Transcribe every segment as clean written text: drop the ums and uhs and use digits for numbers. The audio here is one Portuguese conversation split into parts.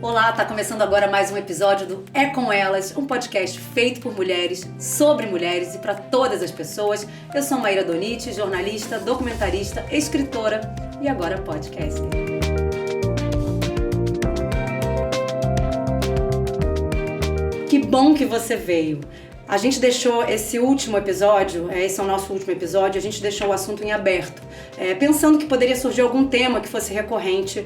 Olá, tá começando agora mais um episódio do É Com Elas, um podcast feito por mulheres, sobre mulheres e para todas as pessoas. Eu sou Maíra Doniti, jornalista, documentarista, escritora e agora podcaster. Que bom que você veio! A gente deixou esse último episódio, esse é o nosso último episódio, a gente deixou o assunto em aberto, pensando que poderia surgir algum tema que fosse recorrente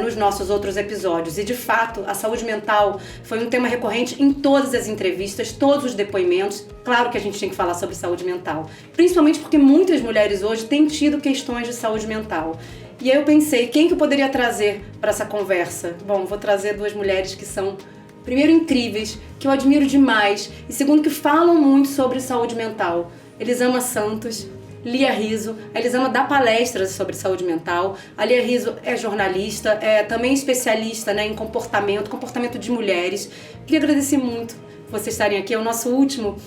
nos nossos outros episódios. E de fato, a saúde mental foi um tema recorrente em todas as entrevistas, todos os depoimentos. Claro que a gente tinha que falar sobre saúde mental, principalmente porque muitas mulheres hoje têm tido questões de saúde mental. E aí eu pensei, quem que eu poderia trazer para essa conversa? Bom, vou trazer duas mulheres que são, primeiro, incríveis, que eu admiro demais, e segundo, que falam muito sobre saúde mental. Elisama Santos, Lia Rizzo. A Elisama dá palestras sobre saúde mental. A Lia Rizzo é jornalista, é também especialista, em comportamento de mulheres. Queria agradecer muito vocês estarem aqui. É o nosso último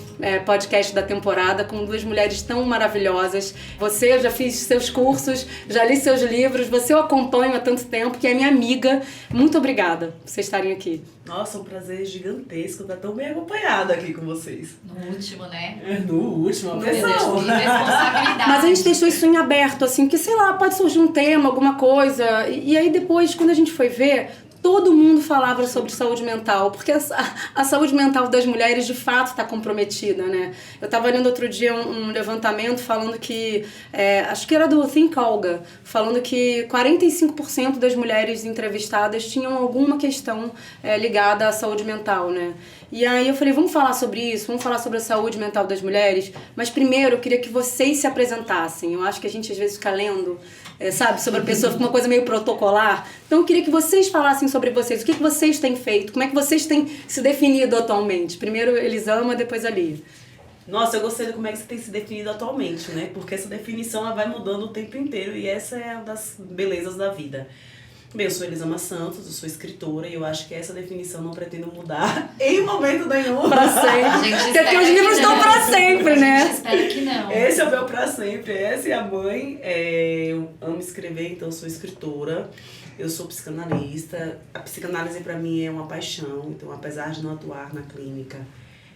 podcast da temporada, com duas mulheres tão maravilhosas. Você, eu já fiz seus cursos, já li seus livros, você eu acompanho há tanto tempo, que é minha amiga. Muito obrigada por vocês estarem aqui. Nossa, um prazer gigantesco estar tão bem acompanhada aqui com vocês. No último, né? No último, responsabilidade. Mas a gente deixou isso em aberto, assim, que sei lá, pode surgir um tema, alguma coisa. E aí depois, quando a gente foi ver, todo mundo falava sobre saúde mental, porque a saúde mental das mulheres de fato está comprometida, né? Eu estava lendo outro dia um levantamento falando que, acho que era do Think Olga, falando que 45% das mulheres entrevistadas tinham alguma questão ligada à saúde mental, né? E aí eu falei, vamos falar sobre isso, vamos falar sobre a saúde mental das mulheres, mas primeiro eu queria que vocês se apresentassem. Eu acho que a gente às vezes fica lendo, sobre a pessoa, fica uma coisa meio protocolar. Então eu queria que vocês falassem sobre vocês, o que vocês têm feito, como é que vocês têm se definido atualmente. Primeiro Elisama, depois a Lia. Nossa, eu gostei de como é que você tem se definido atualmente, né? Porque essa definição ela vai mudando o tempo inteiro e essa é uma das belezas da vida. Bem, eu sou Elisama Santos, eu sou escritora e eu acho que essa definição não pretendo mudar em momento nenhum. Pra sempre. Porque os livros estão pra sempre, né? A gente espera que não. Esse é o meu pra sempre, essa é a mãe. Eu amo escrever, então eu sou escritora. Eu sou psicanalista. A psicanálise pra mim é uma paixão, então apesar de não atuar na clínica,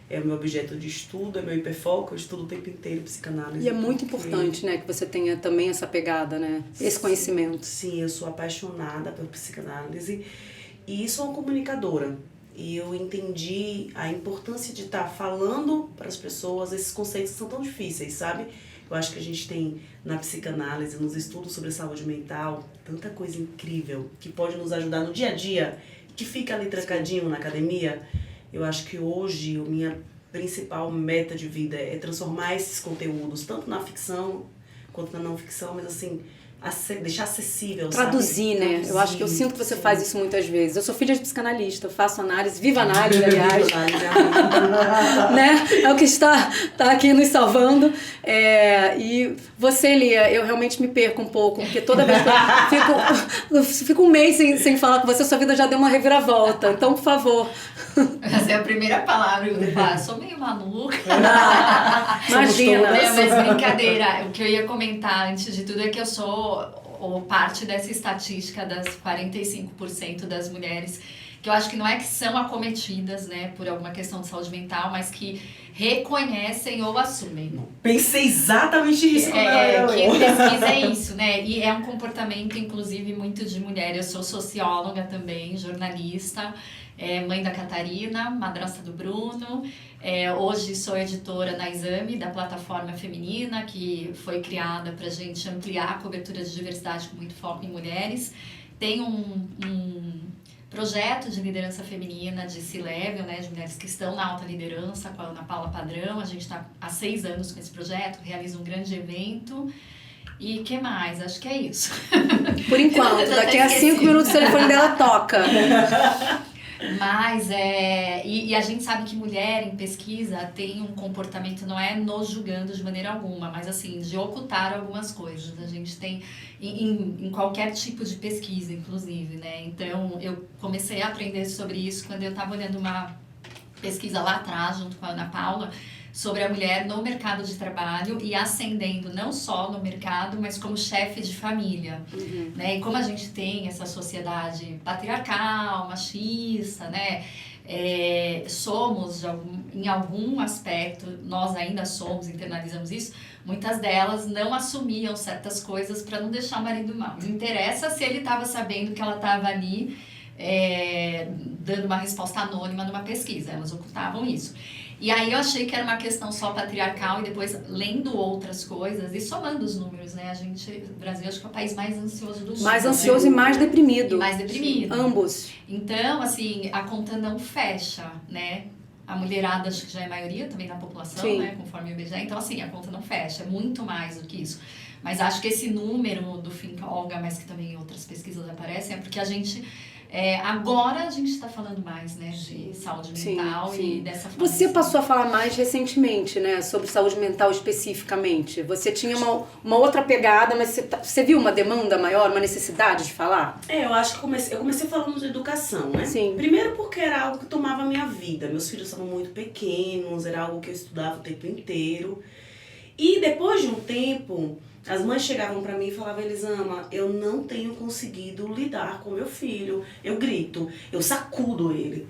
é o meu objeto de estudo, é meu hiperfoco, eu estudo o tempo inteiro psicanálise. E é muito importante, né, que você tenha também essa pegada, né, esse conhecimento. Sim, eu sou apaixonada pela psicanálise e sou uma comunicadora. E eu entendi a importância de estar falando para as pessoas esses conceitos que são tão difíceis, sabe? Eu acho que a gente tem na psicanálise, nos estudos sobre saúde mental, tanta coisa incrível que pode nos ajudar no dia a dia, que fica ali trancadinho na academia. Eu acho que hoje a minha principal meta de vida é transformar esses conteúdos, tanto na ficção quanto na não ficção, mas assim, deixar acessível, traduzir, sabe? né? Traduzir. Eu acho que eu sinto que você faz isso muitas vezes. Eu sou filha de psicanalista, eu faço análise, viva análise, aliás. Né? É o que está aqui nos salvando. E você, Lia, eu realmente me perco um pouco, porque toda vez que eu fico um mês sem falar com você, sua vida já deu uma reviravolta. Então, por favor. Essa é a primeira palavra que eu falo. Sou meio maluca. Imagina. Mas brincadeira. O que eu ia comentar antes de tudo é que eu sou parte dessa estatística das 45% das mulheres que eu acho que não é que são acometidas, né, por alguma questão de saúde mental, mas que reconhecem ou assumem. Pensei exatamente isso. Que pesquisa é isso, né? E é um comportamento, inclusive, muito de mulher. Eu sou socióloga também, jornalista, mãe da Catarina, madrasta do Bruno. Hoje sou editora na Exame, da plataforma feminina, que foi criada para a gente ampliar a cobertura de diversidade com muito foco em mulheres. Tem um projeto de liderança feminina de C-Level, né, de mulheres que estão na alta liderança, com a Ana Paula Padrão. A gente está há 6 anos com esse projeto, realiza um grande evento. E o que mais? Acho que é isso. Por enquanto, daqui a 5 minutos o telefone dela toca. Mas e a gente sabe que mulher em pesquisa tem um comportamento, não é nos julgando de maneira alguma, mas assim, de ocultar algumas coisas. A gente tem em qualquer tipo de pesquisa, inclusive, né? Então eu comecei a aprender sobre isso quando eu estava olhando uma pesquisa lá atrás, junto com a Ana Paula, sobre a mulher no mercado de trabalho e ascendendo não só no mercado, mas como chefe de família, né? E como a gente tem essa sociedade patriarcal, machista, né? Somos, em algum aspecto, nós ainda somos, internalizamos isso, muitas delas não assumiam certas coisas para não deixar o marido mal. Não interessa se ele estava sabendo que ela estava ali dando uma resposta anônima numa pesquisa, elas ocultavam isso. E aí eu achei que era uma questão só patriarcal e depois lendo outras coisas e somando os números, né? O Brasil acho que é o país mais ansioso do mundo. Mais ansioso, né? E mais deprimido. E mais deprimido. Ambos. Então, assim, a conta não fecha, né? A mulherada acho que já é maioria também da população, sim, né? Conforme o IBGE. Então, assim, a conta não fecha, é muito mais do que isso. Mas acho que esse número do Finca-Olga, mas que também em outras pesquisas aparecem, é porque a gente... agora a gente está falando mais, né, de saúde mental, sim. E dessa forma. Você passou a falar mais recentemente, né, sobre saúde mental especificamente. Você tinha uma outra pegada, mas você viu uma demanda maior, uma necessidade de falar? Eu acho que eu comecei falando de educação, né? Sim. Primeiro porque era algo que tomava a minha vida. Meus filhos estavam muito pequenos, era algo que eu estudava o tempo inteiro. E depois de um tempo... As mães chegavam pra mim e falavam, Elisama, eu não tenho conseguido lidar com meu filho. Eu grito, eu sacudo ele.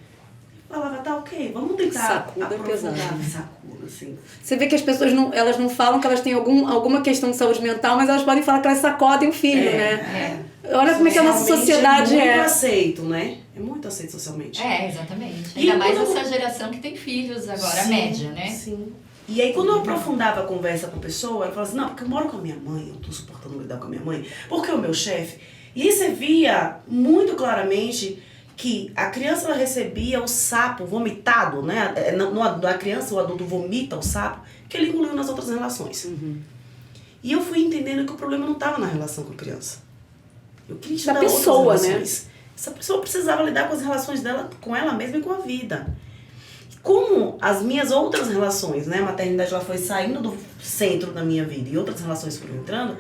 Eu falava, tá ok, vamos tentar aprofundar. Sacudo, assim. Você vê que as pessoas elas não falam que elas têm alguma questão de saúde mental, mas elas podem falar que elas sacodem o filho, né? Olha como é que a nossa sociedade é muito aceito, né? É muito aceito socialmente. Exatamente. Ainda mais essa geração que tem filhos agora, a média, né? Sim. E aí, quando eu aprofundava a conversa com a pessoa, ela falava assim, não, porque eu moro com a minha mãe, eu tô suportando lidar com a minha mãe, porque o meu chefe... E aí você via muito claramente que a criança ela recebia o sapo vomitado, né? A criança, o adulto vomita o sapo, que ele engoliu nas outras relações. E eu fui entendendo que o problema não estava na relação com a criança. Eu queria estudar outras relações. Né? Essa pessoa precisava lidar com as relações dela, com ela mesma e com a vida. Como as minhas outras relações, né, a maternidade ela foi saindo do centro da minha vida e outras relações foram entrando,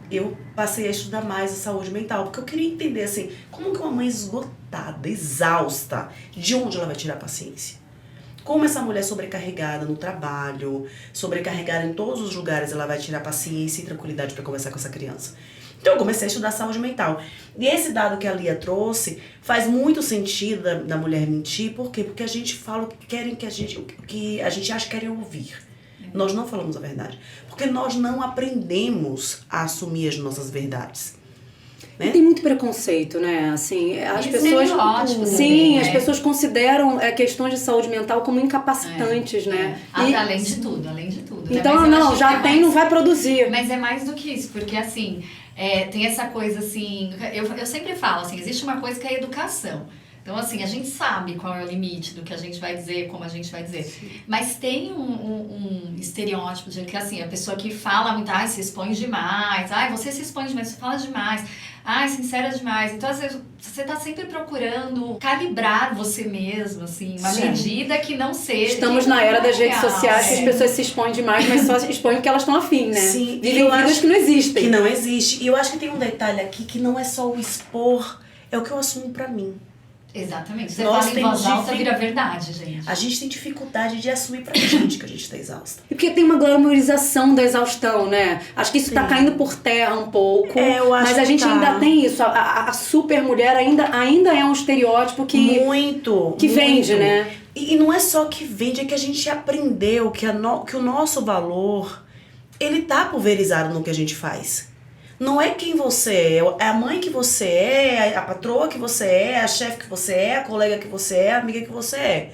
eu passei a estudar mais a saúde mental, porque eu queria entender, assim, como que uma mãe esgotada, exausta, de onde ela vai tirar a paciência? Como essa mulher sobrecarregada no trabalho, sobrecarregada em todos os lugares, ela vai tirar paciência e tranquilidade para conversar com essa criança? Então eu comecei a estudar saúde mental. E esse dado que a Lia trouxe faz muito sentido da mulher mentir. Por quê? Porque a gente fala o que a gente acha que querem ouvir. Nós não falamos a verdade. Porque nós não aprendemos a assumir as nossas verdades. Né? Tem muito preconceito, né? Assim, as pessoas, também, as pessoas consideram questões de saúde mental como incapacitantes, né? Além de tudo. Então, né? Não vai produzir. Mas é mais do que isso, porque assim, tem essa coisa assim, eu sempre falo assim, existe uma coisa que é a educação. Então, assim, a gente sabe qual é o limite do que a gente vai dizer, como a gente vai dizer. Sim. Mas tem um estereótipo de que, assim, a pessoa que fala muito, se expõe demais, você se expõe demais, você fala demais, sincera demais. Então, às vezes, você tá sempre procurando calibrar você mesmo, assim, uma medida que não seja... Estamos na era das redes sociais que as pessoas se expõem demais, mas só se expõem porque elas estão afim, né? Sim. Vivem vidas que não existem. Que não existe. E eu acho que tem um detalhe aqui que não é só o expor, é o que eu assumo pra mim. Exatamente. Você fala em voz alta, vira verdade, gente. A gente tem dificuldade de assumir pra gente que a gente tá exausta. E porque tem uma glamorização da exaustão, né? Acho que isso tá caindo por terra um pouco. Eu acho mas a gente ainda tem isso. A super mulher ainda é um estereótipo que... Que vende, né? E não é só que vende, é que a gente aprendeu que o nosso valor, ele tá pulverizado no que a gente faz. Não é quem você é a mãe que você é, a patroa que você é, a chefe que você é, a colega que você é, a amiga que você é.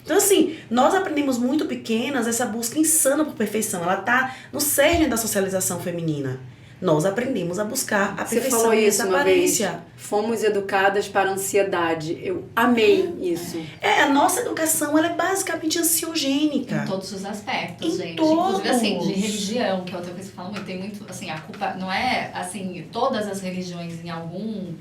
Então, assim, nós aprendemos muito pequenas essa busca insana por perfeição. Ela tá no cerne da socialização feminina. Nós aprendemos a buscar a perfeição. Você falou isso essa uma aparência. Vez. Fomos educadas para a ansiedade. Eu amei isso. A nossa educação, ela é basicamente ansiogênica. Em todos os aspectos, gente. Todos. Inclusive, assim, de religião, que é outra coisa que fala muito. Tem muito, assim, a culpa não é, assim, todas as religiões em algum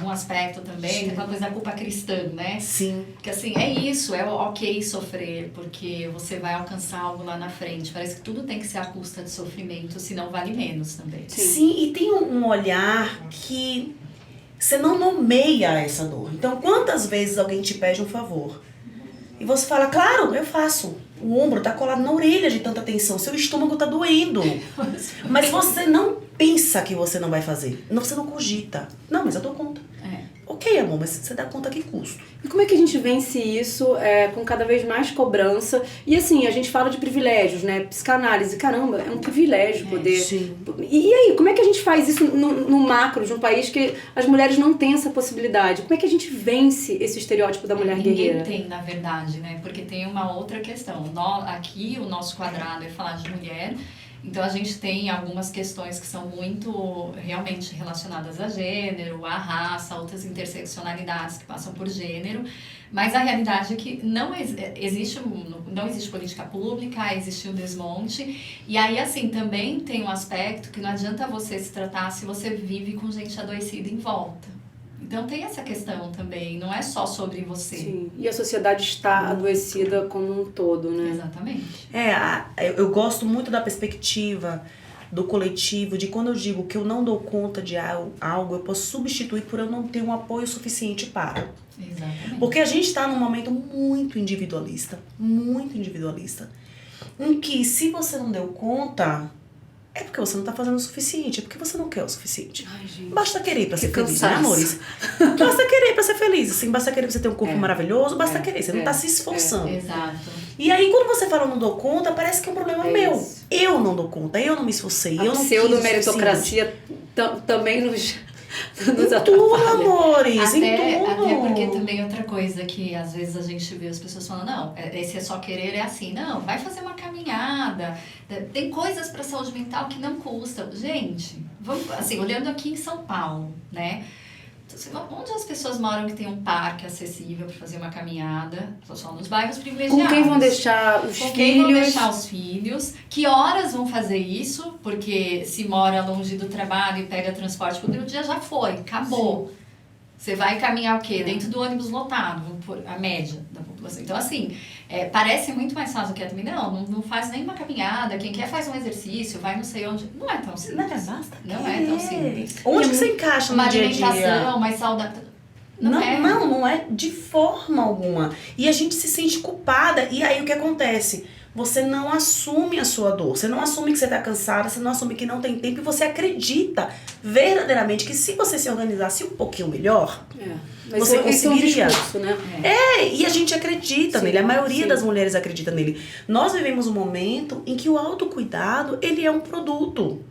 aspecto também, tem aquela coisa da culpa cristã, né? Sim. Porque assim, é isso, é ok sofrer, porque você vai alcançar algo lá na frente. Parece que tudo tem que ser à custa de sofrimento, senão vale menos também. Sim, e tem um olhar que você não nomeia essa dor. Então, quantas vezes alguém te pede um favor? E você fala, claro, eu faço. O ombro tá colado na orelha de tanta tensão, seu estômago tá doendo. Mas você não pensa que você não vai fazer. Você não cogita. Não, mas eu dou conta. Ok, amor, mas você dá conta que custo. E como é que a gente vence isso com cada vez mais cobrança? E assim, a gente fala de privilégios, né? Psicanálise, caramba, é um privilégio poder... Sim. E aí, como é que a gente faz isso no macro de um país que as mulheres não têm essa possibilidade? Como é que a gente vence esse estereótipo da mulher guerreira? Ninguém tem, na verdade, né? Porque tem uma outra questão. Aqui, o nosso quadrado é falar de mulher. Então, a gente tem algumas questões que são muito realmente relacionadas a gênero, a raça, outras interseccionalidades que passam por gênero, mas a realidade é que não existe política pública, existe o desmonte, e aí, assim, também tem um aspecto que não adianta você se tratar se você vive com gente adoecida em volta. Então tem essa questão também, não é só sobre você. Sim, e a sociedade está adoecida como um todo, né? Exatamente. Eu gosto muito da perspectiva do coletivo, de quando eu digo que eu não dou conta de algo, eu posso substituir por eu não ter um apoio suficiente para. Exatamente. Porque a gente está num momento muito individualista, em que se você não deu conta... É porque você não tá fazendo o suficiente, é porque você não quer o suficiente. Ai, gente. Basta querer pra ser feliz, né, cansaço. amores? Basta querer pra ser feliz, assim, basta querer pra você ter um corpo maravilhoso, basta querer, você não tá se esforçando. Exato. E aí, quando você fala não dou conta, parece que é um problema meu. Isso. Eu não dou conta, eu não me esforcei, eu não quis o pseudo-meritocracia também nos Em tudo, amores, Até em tudo. porque também outra coisa que às vezes a gente vê as pessoas falando, não, esse é só querer, é assim, não, vai fazer uma caminhada, tem coisas para saúde mental que não custam. Gente, vamos, assim, olhando aqui em São Paulo, né? Onde as pessoas moram que tem um parque acessível para fazer uma caminhada? Só nos bairros privilegiados. Com quem vão deixar os Com filhos? quem vão deixar os filhos? Que horas vão fazer isso? Porque se mora longe do trabalho e pega transporte público, o dia já foi, acabou. Sim. Você vai caminhar o quê? Dentro do ônibus lotado, a média da população. Então, assim, parece muito mais fácil que é também. Não faz nenhuma caminhada. Quem quer faz um exercício, vai não sei onde. Não é tão simples. Não é tão simples. Onde que você encaixa no dia a dia? Uma alimentação mais saudável. Não é de forma alguma. E a gente se sente culpada. E aí o que acontece? Você não assume a sua dor. Você não assume que você tá cansada. Você não assume que não tem tempo. E você acredita verdadeiramente que se você se organizasse um pouquinho melhor, você conseguiria. É um discurso, né? E a gente acredita nele. A maioria das mulheres acredita nele. Nós vivemos um momento em que o autocuidado, ele é um produto.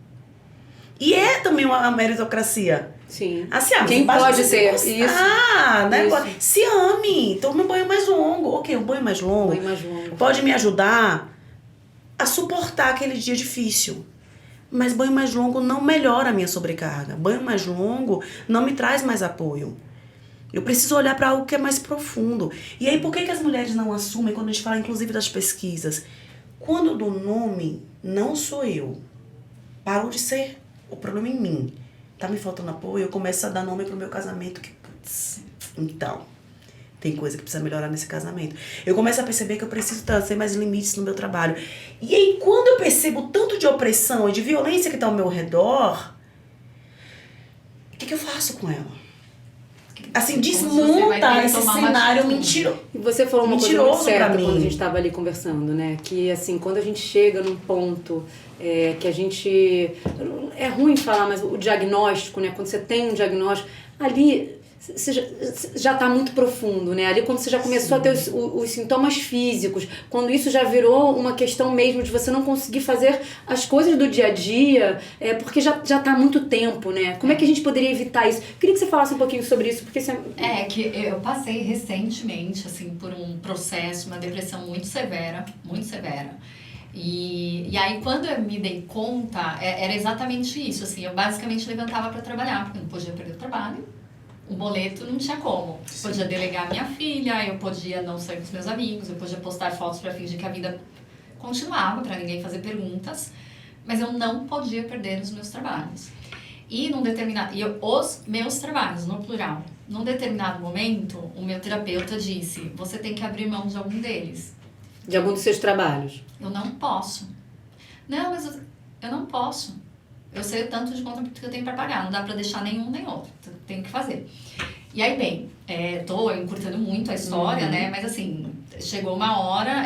E é também uma meritocracia. Sim. Assim, quem pode ser isso? Né? Isso. Se ame, tome um banho mais longo. Ok, um banho mais longo pode me ajudar a suportar aquele dia difícil. Mas banho mais longo não melhora a minha sobrecarga. Banho mais longo não me traz mais apoio. Eu preciso olhar para algo que é mais profundo. E aí, por que as mulheres não assumem, quando a gente fala inclusive das pesquisas? Quando eu dou nome, não sou eu. Parou de ser o problema em mim. Tá me faltando apoio, eu começo a dar nome pro meu casamento, que putz, então, tem coisa que precisa melhorar nesse casamento. Eu começo a perceber que eu preciso trazer mais limites no meu trabalho. E aí, quando eu percebo o tanto de opressão e de violência que tá ao meu redor, o que eu faço com ela? Assim, desmonta esse cenário mentiroso. E você falou uma coisa muito certa quando a gente estava ali conversando, né? Que, assim, quando a gente chega num ponto que a gente... É ruim falar, mas o diagnóstico, né? Quando você tem um diagnóstico, ali você já está muito profundo, né? Ali quando você já começou a ter os sintomas físicos, quando isso já virou uma questão mesmo de você não conseguir fazer as coisas do dia a dia, porque já está há muito tempo, né? Como é que a gente poderia evitar isso? Queria que você falasse um pouquinho sobre isso, porque você... que eu passei recentemente, assim, por um processo, uma depressão muito severa, muito severa. E aí, quando eu me dei conta, era exatamente isso, assim, eu basicamente levantava para trabalhar, porque eu não podia perder o trabalho. O boleto não tinha como. Eu podia delegar minha filha, eu podia não sair com os meus amigos, eu podia postar fotos para fingir que a vida continuava, para ninguém fazer perguntas, mas eu não podia perder os meus trabalhos. E os meus trabalhos, no plural. Num determinado momento, o meu terapeuta disse, você tem que abrir mão de algum deles. De algum dos seus trabalhos? Eu não posso. Não, mas eu não posso. Eu sei o tanto de conta que eu tenho para pagar, não dá para deixar nenhum nem outro, tenho que fazer. E aí, bem, tô encurtando muito a história, né? Mas assim, chegou uma hora,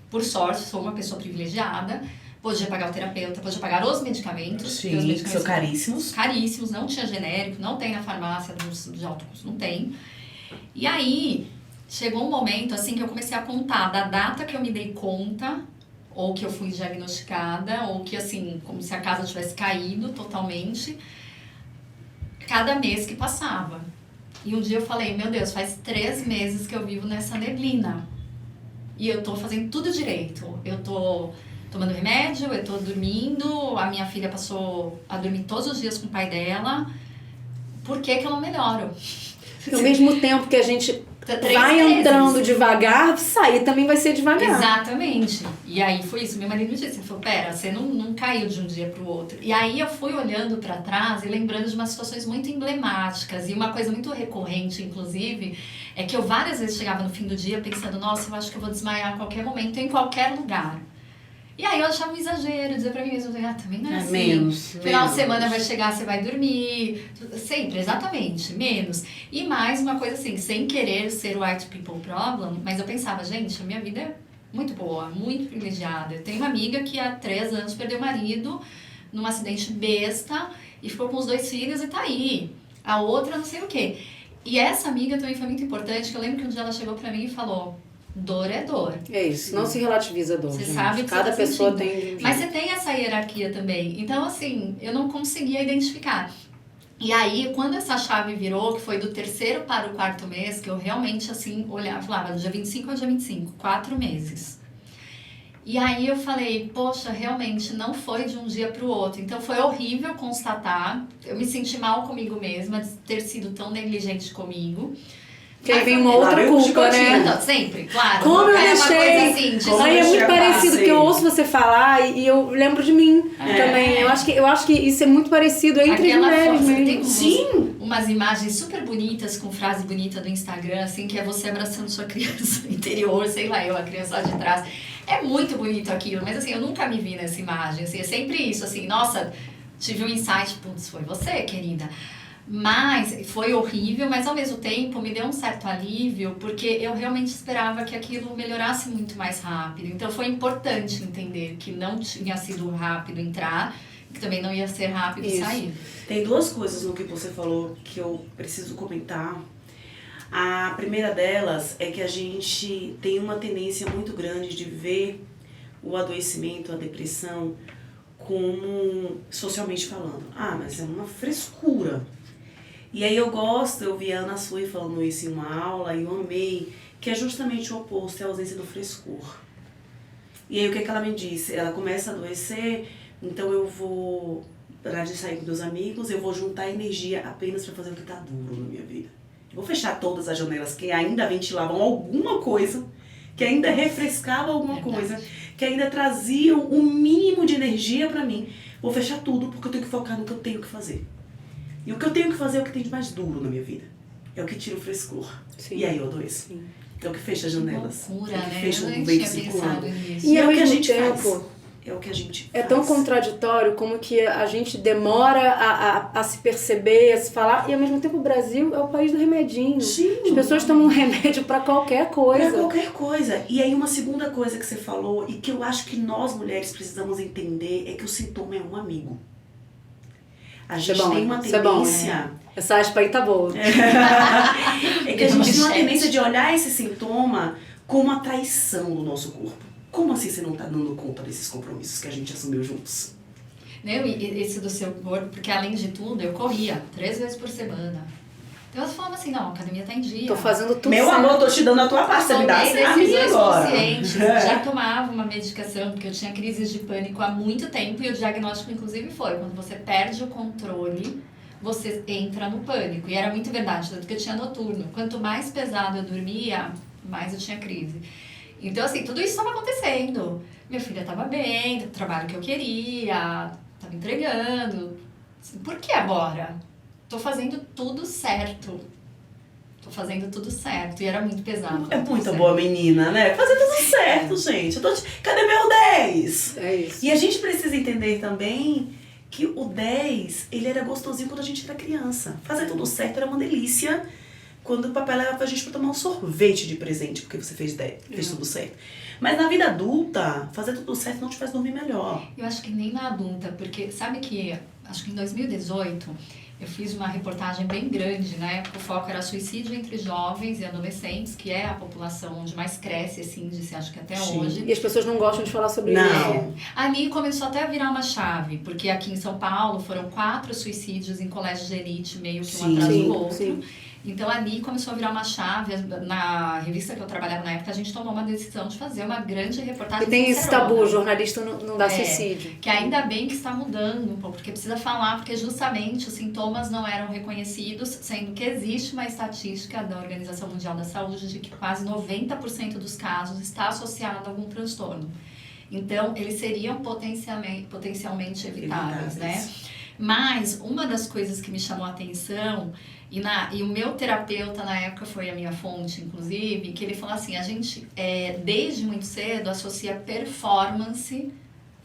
por sorte, sou uma pessoa privilegiada, podia pagar o terapeuta, podia pagar os medicamentos. Sim, os que medicamentos são caríssimos. Caríssimos, não tinha genérico, não tem na farmácia de alto custo, não tem. E aí, chegou um momento, assim, que eu comecei a contar da data que eu me dei conta, ou que eu fui diagnosticada, ou que, assim, como se a casa tivesse caído totalmente, cada mês que passava. E um dia eu falei, meu Deus, faz 3 meses que eu vivo nessa neblina. E eu tô fazendo tudo direito. Eu tô tomando remédio, eu tô dormindo, a minha filha passou a dormir todos os dias com o pai dela. Por que que eu não melhoro? Ao mesmo tempo que a gente 3 vai meses. entrando devagar, sair também vai ser devagar. Exatamente. E aí foi isso. Meu marido me disse, ele falou, pera, você não caiu de um dia pro outro. E aí eu fui olhando pra trás e lembrando de umas situações muito emblemáticas. E uma coisa muito recorrente, inclusive, é que eu várias vezes chegava no fim do dia pensando, nossa, eu acho que eu vou desmaiar a qualquer momento, em qualquer lugar. E aí eu achava um exagero, dizer pra mim mesmo, também não é assim. Menos. Final de semana vai chegar, você vai dormir. Sempre, exatamente, menos. E mais uma coisa assim, sem querer ser white people problem, mas eu pensava, gente, a minha vida é muito boa, muito privilegiada. Eu tenho uma amiga que há 3 anos perdeu o marido num acidente besta e ficou com os 2 filhos e tá aí. A outra não sei o quê. E essa amiga também foi muito importante, que eu lembro que um dia ela chegou pra mim e falou, dor é dor. É isso, não se relativiza a dor, Você gente. sabe que Cada você tá pessoa sentindo. tem de um Mas jeito. você tem essa hierarquia também. Então, assim, eu não conseguia identificar. E aí, quando essa chave virou, que foi do 3º para o 4º mês, que eu realmente, assim, olhava, falava, do dia 25 ao dia 25, 4 meses. E aí eu falei, poxa, realmente não foi de um dia para o outro. Então foi horrível constatar. Eu me senti mal comigo mesma de ter sido tão negligente comigo. Porque aí vem uma outra Claro, culpa, né? Então, sempre, claro. Como eu é uma deixei? coisa assim, de Como Aí é eu muito deixei parecido, passar, porque eu sim. ouço você falar e eu lembro de mim também. Eu acho que isso é muito parecido entre as mulheres força, tem mesmo. Sim. umas imagens super bonitas com frase bonita do Instagram, assim, que é você abraçando sua criança interior, sei lá, eu, a criança lá de trás. É muito bonito aquilo, mas assim, eu nunca me vi nessa imagem, assim, é sempre isso, assim, nossa, tive um insight, putz, foi você, querida. Mas foi horrível, mas ao mesmo tempo me deu um certo alívio, porque eu realmente esperava que aquilo melhorasse muito mais rápido. Então foi importante entender que não tinha sido rápido entrar, que também não ia ser rápido Isso. sair. Tem 2 coisas no que você falou que eu preciso comentar. A primeira delas é que a gente tem uma tendência muito grande de ver o adoecimento, a depressão, como socialmente falando. Ah, mas é uma frescura. E aí eu vi a Ana Sui falando isso em uma aula e eu amei, que é justamente o oposto, é a ausência do frescor. E aí o que ela me disse? Ela começa a adoecer, então eu vou, para de sair com meus amigos, eu vou juntar energia apenas para fazer o que está duro na minha vida. Eu vou fechar todas as janelas que ainda ventilavam alguma coisa, que ainda refrescavam alguma coisa, que ainda traziam o mínimo de energia para mim. Vou fechar tudo porque eu tenho que focar no que eu tenho que fazer. E o que eu tenho que fazer é o que tem de mais duro na minha vida. É o que tira o frescor. Sim. E aí eu adoeço. Sim. É o que fecha as janelas. Loucura, é o que né? fecha Eu o nem vento tinha circulando. pensado nisso. E E é ao o que a mesmo gente tempo, faz. É o que a gente é faz. tão contraditório como que a gente demora a se perceber, a se falar, e ao mesmo tempo o Brasil é o país do remedinho. Sim. As pessoas tomam remédio pra qualquer coisa. Pra qualquer coisa. E aí uma segunda coisa que você falou e que eu acho que nós mulheres precisamos entender é que o sintoma é um amigo. A gente bom, tem uma isso é bom, tendência... Essa aspa aí tá boa. É que a gente tem uma tendência de olhar esse sintoma como uma traição do nosso corpo. Como assim você não tá dando conta desses compromissos que a gente assumiu juntos? Né? E esse do seu corpo, porque além de tudo, eu corria 3 vezes por semana. Então elas falavam assim, não, a academia tá em dia. Tô fazendo tudo Meu certo. amor, tô te dando a tua parte, você me dá Tomei a minha decisões agora. conscientes, já tomava uma medicação, porque eu tinha crises de pânico há muito tempo, e o diagnóstico inclusive foi, quando você perde o controle, você entra no pânico. E era muito verdade, tanto que eu tinha noturno. Quanto mais pesado eu dormia, mais eu tinha crise. Então, assim, tudo isso estava acontecendo. Minha filha estava bem, o trabalho que eu queria, estava entregando. Assim, por que agora? Tô fazendo tudo certo. Tô fazendo tudo certo. E era muito pesado. É muito boa menina, né? Fazer tudo certo, gente. Cadê meu 10? É isso. E a gente precisa entender também que o 10, ele era gostosinho quando a gente era criança. Fazer tudo certo era uma delícia. quando o papai leva a gente pra tomar um sorvete de presente, porque você fez tudo certo. Mas na vida adulta, fazer tudo certo não te faz dormir melhor. Eu acho que nem na adulta, porque sabe que, acho que em 2018, eu fiz uma reportagem bem grande, né? O foco era suicídio entre jovens e adolescentes, que é a população onde mais cresce esse índice, acho que até hoje. E as pessoas não gostam de falar sobre Não. isso. Ali começou até a virar uma chave, porque aqui em São Paulo foram 4 suicídios em colégios de elite, meio que um atrás do outro. Sim. Então ali começou a virar uma chave. Na revista que eu trabalhava na época, a gente tomou uma decisão de fazer uma grande reportagem. E tem esse sincerona. tabu, o jornalista não dá suicídio. Que ainda bem que está mudando um pouco, porque precisa falar, porque justamente os sintomas não eram reconhecidos, sendo que existe uma estatística da Organização Mundial da Saúde de que quase 90% dos casos está associado a algum transtorno. Então, eles seriam potencialmente evitáveis, né? Mas uma das coisas que me chamou a atenção, e o meu terapeuta na época foi a minha fonte, inclusive, que ele falou assim, a gente, desde muito cedo, associa performance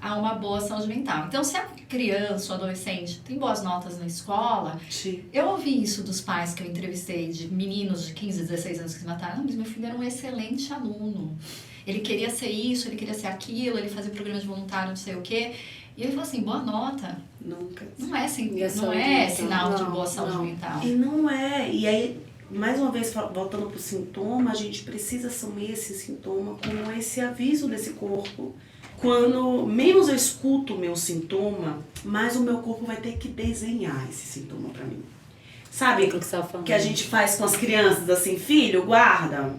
a uma boa saúde mental. Então, se a criança ou adolescente tem boas notas na escola, Sim. eu ouvi isso dos pais que eu entrevistei, de meninos de 15, 16 anos que se mataram. Não, mas meu filho era um excelente aluno. Ele queria ser isso, ele queria ser aquilo, ele fazia programa de voluntário, não sei o quê. E ele falou assim, boa nota Nunca. não é, saúde mental. sinal de Não, boa saúde não. mental. E não é. E aí, mais uma vez, voltando pro sintoma, a gente precisa assumir esse sintoma como esse aviso desse corpo. Quando menos eu escuto o meu sintoma, mais o meu corpo vai ter que desenhar esse sintoma pra mim. Sabe Aquilo que você tava falando. que a gente faz com as crianças, assim, filho, guarda.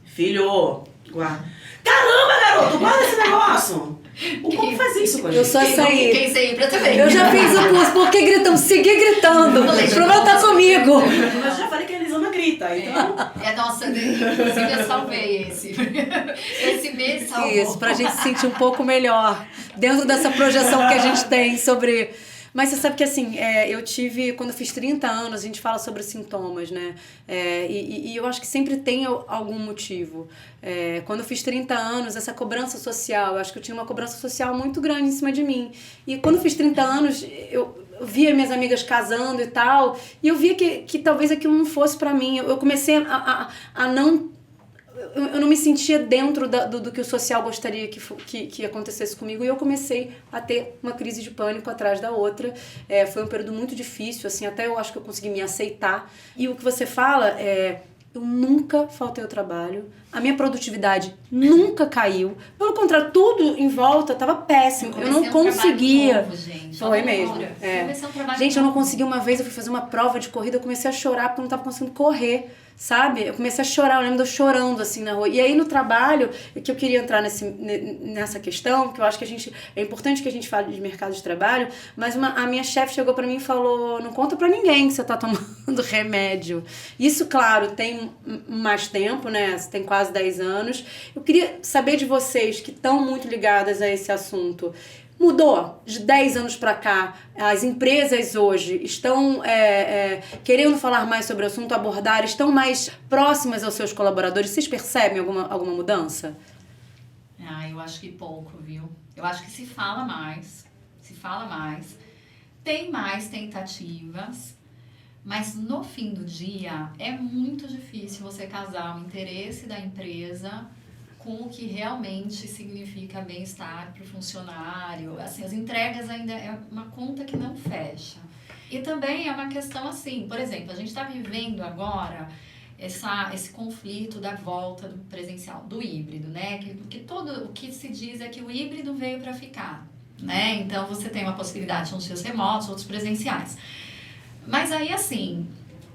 Filho, guarda. Caramba, garoto, guarda esse negócio. O corpo faz isso com a gente. Eu só saí. Quem sempre também. Eu já fiz o curso, por que gritam? Segui gritando. O problema tá comigo. Mas já falei que a Elisama grita, então... Nossa, inclusive eu salvei esse. Esse mês salvou. Isso, pra gente se sentir um pouco melhor dentro dessa projeção que a gente tem sobre... Mas você sabe que assim, eu tive, quando eu fiz 30 anos, a gente fala sobre sintomas, né? E eu acho que sempre tem algum motivo. Quando eu fiz 30 anos, essa cobrança social, eu acho que eu tinha uma cobrança social muito grande em cima de mim. E quando eu fiz 30 anos, eu via minhas amigas casando e tal, e eu via que talvez aquilo não fosse pra mim. Eu comecei a não... Eu não me sentia dentro do que o social gostaria que acontecesse comigo, e eu comecei a ter uma crise de pânico atrás da outra. Foi um período muito difícil, assim, até eu acho que eu consegui me aceitar. E o que você fala eu nunca faltei ao trabalho, a minha produtividade nunca caiu, pelo contrário, tudo em volta estava péssimo, eu não conseguia. Novo, gente. Foi mesmo. Gente, eu não consegui. Uma vez eu fui fazer uma prova de corrida, eu comecei a chorar porque eu não estava conseguindo correr, sabe? Eu comecei a chorar, eu lembro de eu chorando assim na rua. E aí no trabalho, que eu queria entrar nessa questão, que eu acho que é importante que a gente fale de mercado de trabalho, mas a minha chefe chegou pra mim e falou, não conta pra ninguém que você tá tomando remédio. Isso, claro, tem mais tempo, né? Tem quase 10 anos. Eu queria saber de vocês que estão muito ligadas a esse assunto. Mudou de 10 anos para cá? As empresas hoje estão querendo falar mais sobre o assunto, abordar, estão mais próximas aos seus colaboradores? Vocês percebem alguma mudança? Eu acho que pouco, viu? Eu acho que se fala mais. Tem mais tentativas, mas no fim do dia é muito difícil você casar o interesse da empresa com o que realmente significa bem-estar para o funcionário. Assim, as entregas ainda é uma conta que não fecha. E também é uma questão assim, por exemplo, a gente está vivendo agora esse conflito da volta do presencial, do híbrido, né? Porque todo o que se diz é que o híbrido veio para ficar, né? Então você tem uma possibilidade de uns dias remotos, outros presenciais. Mas aí assim,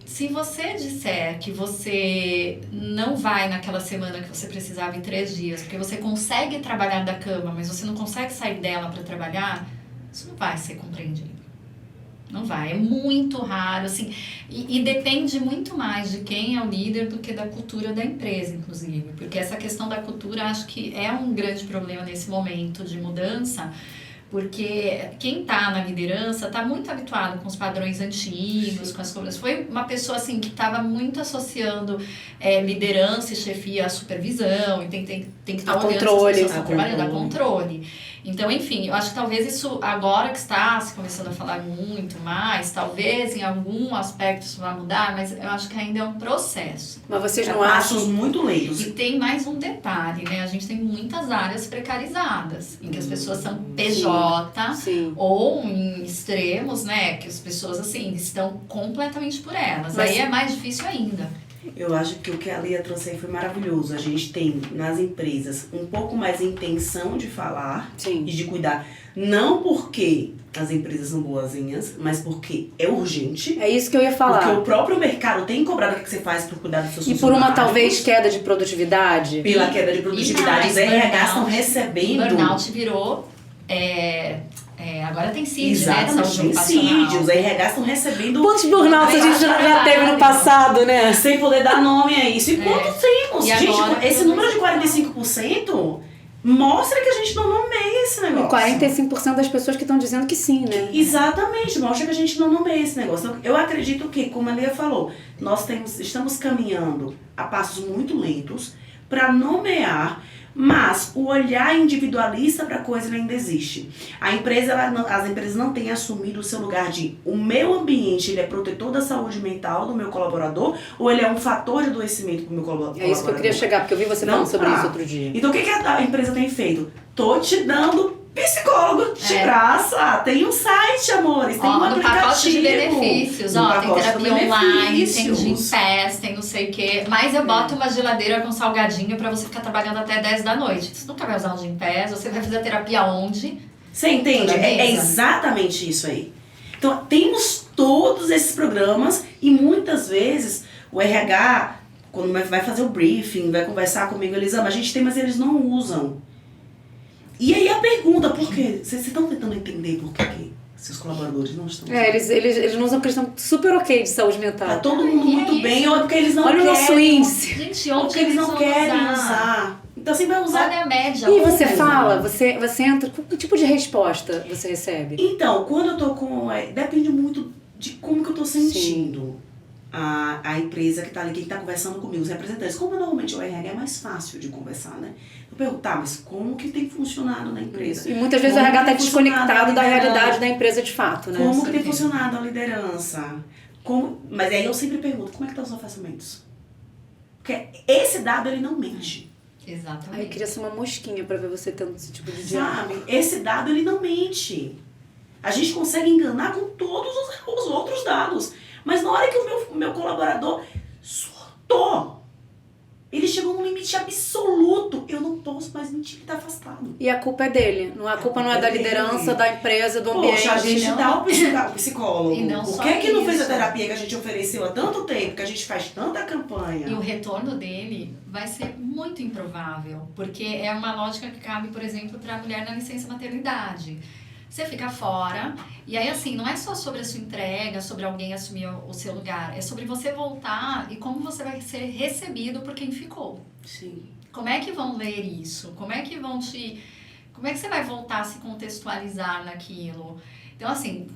se você disser que você não vai naquela semana que você precisava em 3 dias, porque você consegue trabalhar da cama, mas você não consegue sair dela para trabalhar, isso não vai ser compreendido. Não vai, é muito raro, assim, e depende muito mais de quem é o líder do que da cultura da empresa, inclusive, porque essa questão da cultura acho que é um grande problema nesse momento de mudança, porque quem está na liderança está muito habituado com os padrões antigos, com as cobranças. Foi uma pessoa assim que estava muito associando liderança e chefia à supervisão, e tem que estar olhando se as pessoas estão trabalhando, a controle. Então, enfim, eu acho que talvez isso, agora que está se começando a falar muito mais, talvez em algum aspecto isso vá mudar, mas eu acho que ainda é um processo. Mas vocês não passos acham... muito lentos. E tem mais um detalhe, né? A gente tem muitas áreas precarizadas, em que as pessoas são PJ, Sim. ou em extremos, né? Que as pessoas, assim, estão completamente por elas. Mas- Aí é mais difícil ainda. Eu acho que o que a Lia trouxe aí foi maravilhoso. A gente tem nas empresas um pouco mais de intenção de falar Sim. e de cuidar. Não porque as empresas são boazinhas, mas porque é urgente. É isso que eu ia Porque falar. o próprio mercado tem cobrado o que você faz por cuidar dos seus E por uma funcionários. talvez queda de produtividade. Pela queda de produtividade, os RH estão O recebendo. burnout virou... agora tem CID, né? De Exatamente, saúde tem ocupacional. CID, os RH estão recebendo. Quantos burnouts a gente já teve no passado, né? Sem poder dar nome a isso. E quanto temos? E Gente, agora, esse número de 45% mostra que a gente não nomeia esse negócio. 45% das pessoas que estão dizendo que sim, né? Exatamente, mostra que a gente não nomeia esse negócio. Então, eu acredito que, como a Lia falou, estamos caminhando a passos muito lentos para nomear, mas o olhar individualista para a coisa ainda existe. As empresas não têm assumido o seu lugar de o meu ambiente ele é protetor da saúde mental do meu colaborador ou ele é um fator de adoecimento do meu colaborador. É isso que eu queria chegar, porque eu vi você Não falando sobre tá. isso outro dia. Então o que a empresa tem feito? Tô te dando psicólogo de graça. Tem um site, amores. Tem um No aplicativo. pacote de benefícios, No tem pacote de terapia online, tem benefícios. Gympass, tem não sei o quê. Mas eu boto uma geladeira com salgadinho pra você ficar trabalhando até 10 da noite. Você nunca vai usar um Gympass, você vai fazer a terapia onde? Você entende? Toda É mesa. exatamente isso aí. Então, temos todos esses programas e muitas vezes o RH, quando vai fazer o briefing, vai conversar comigo, eles a gente tem, mas eles não usam. E aí a pergunta, por quê? Vocês estão tentando entender por que seus colaboradores não estão usando? Eles não usam, porque eles estão super ok de saúde Tá mental. todo mundo E é muito isso. bem, ou é porque eles não Olha o querem. nosso índice. Gente, Ou onde porque eles não vão querem usar. Então assim, vai usar. Olha a média. E você onde? fala, você entra, que tipo de resposta você recebe? Então, quando eu tô com... depende muito de como que eu tô sentindo. A empresa que tá ali, quem tá conversando comigo, os representantes. Como normalmente o RH é mais fácil de conversar, né? Eu pergunto, tá, mas como que tem funcionado na empresa? E muitas vezes o Como RH tá que tem funcionado desconectado a da liderança? realidade da empresa de fato, né? Como que tem Sim. funcionado a liderança? Mas aí eu sempre pergunto, como é que estão os afastamentos? Porque esse dado, ele não mente. Aí eu Exatamente. queria ser uma mosquinha pra ver você tendo esse tipo de diálogo. Sabe? Esse dado, ele não mente. A gente consegue enganar com todos os outros dados. Mas na hora que o meu colaborador surtou, ele chegou num limite absoluto. Eu não posso mais mentir, ele tá afastado. E a culpa é dele. A culpa não é da liderança, da empresa, do ambiente. Poxa, a gente não- dá o psicólogo. E não Por só que não fez a isso. terapia que a gente ofereceu há tanto tempo, que a gente faz tanta campanha? E o retorno dele vai ser muito improvável, porque é uma lógica que cabe, por exemplo, para a mulher na licença maternidade. Você fica fora, e aí assim, não é só sobre a sua entrega, sobre alguém assumir o seu lugar, é sobre você voltar e como você vai ser recebido por quem ficou. Sim. Como é que vão ler isso? Como é que você vai voltar a se contextualizar naquilo? Então assim,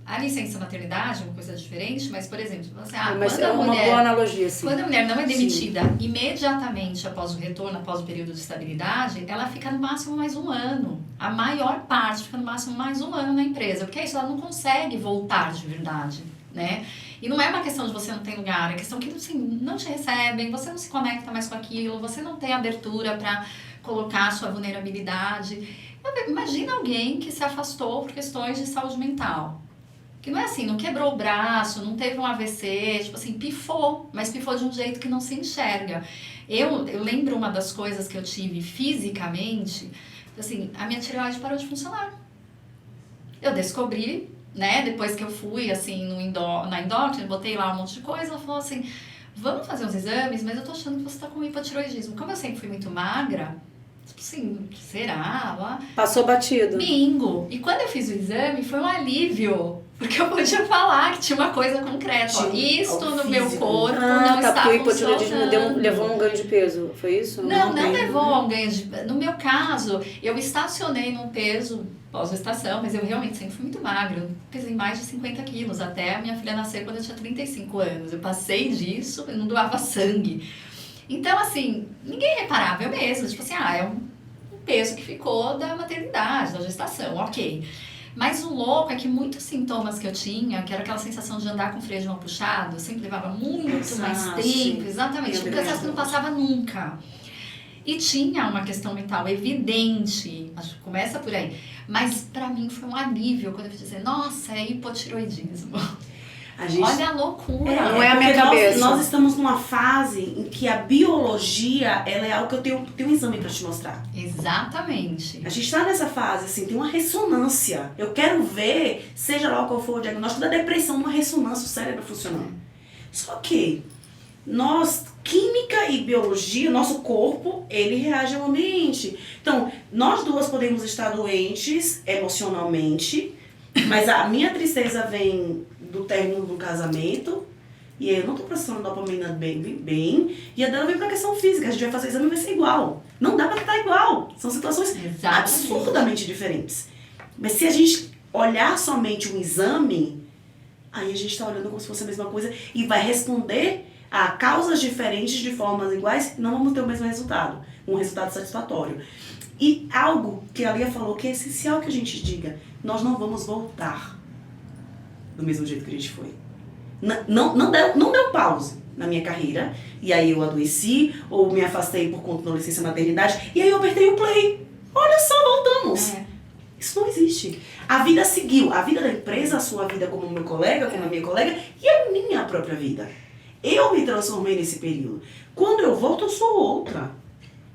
a licença maternidade é uma coisa diferente, mas por exemplo, você, Mas quando é a uma mulher... boa analogia, assim. Quando a mulher não é demitida imediatamente após o retorno, após o período de estabilidade, ela fica no máximo mais um ano. A maior parte fica no máximo mais um ano na empresa, porque é isso, ela não consegue voltar de verdade, né? E não é uma questão de você não ter lugar, é questão que assim, não te recebem, você não se conecta mais com aquilo, você não tem abertura para colocar a sua vulnerabilidade. Imagina alguém que se afastou por questões de saúde mental. Que não é assim, não quebrou o braço, não teve um AVC, tipo assim, pifou, mas pifou de um jeito que não se enxerga. Eu lembro uma das coisas que eu tive fisicamente, assim, a minha tireoide parou de funcionar. Eu descobri, né, depois que eu fui, assim, na endócrina, botei lá um monte de coisa, ela falou assim, vamos fazer uns exames, mas eu tô achando que você tá com hipotiroidismo. Como eu sempre fui muito magra, tipo assim, será? Lá, Passou batido. bingo! E quando eu fiz o exame, foi um alívio. Porque eu podia falar que tinha uma coisa concreta. Ó, Tinha isto algo no meu físico. corpo não está porque o hipotiroidismo funcionando. levou um ganho de peso, foi isso? Não tem, levou né? a um ganho de... No meu caso, eu estacionei num peso pós-gestação, mas eu realmente sempre fui muito magra. Eu pesei mais de 50 quilos até a minha filha nascer quando eu tinha 35 anos. Eu passei disso, eu não doava sangue. Então, assim, ninguém reparava, eu mesma. Tipo assim, é um peso que ficou da maternidade, da gestação, ok. Mas o louco é que muitos sintomas que eu tinha, que era aquela sensação de andar com o freio de mão puxado, eu sempre levava muito mais tempo, exatamente, um processo que não passava nunca. E tinha uma questão mental evidente, acho que começa por aí, mas pra mim foi um alívio quando eu fui dizer, nossa, é hipotiroidismo. Olha a loucura. Não é a minha cabeça. Nós estamos numa fase em que a biologia, ela é algo que eu tenho um exame pra te mostrar. Exatamente. A gente tá nessa fase, assim, tem uma ressonância. Eu quero ver, seja lá qual for o diagnóstico da depressão, uma ressonância, o cérebro funcionando. Só que nós, química e biologia, nosso corpo, ele reage ao ambiente. Então, nós duas podemos estar doentes emocionalmente, mas a minha tristeza vem do término do casamento, e aí eu não tô processando dopamina bem, e a dela vem pra questão física, a gente vai fazer o exame e vai ser igual. Não dá pra tratar igual. São situações absurdamente diferentes. Mas se a gente olhar somente um exame, aí a gente tá olhando como se fosse a mesma coisa e vai responder a causas diferentes de formas iguais, não vamos ter o mesmo resultado, um resultado satisfatório. E algo que a Lia falou que é essencial que a gente diga, nós não vamos voltar do mesmo jeito que a gente foi. Não deu pause na minha carreira, e aí eu adoeci, ou me afastei por conta da licença maternidade, e aí eu apertei o play. Olha só, voltamos. Isso não existe. A vida seguiu, a vida da empresa, a sua vida como meu colega, como a minha colega, e a minha própria vida. Eu me transformei nesse período. Quando eu volto, eu sou outra.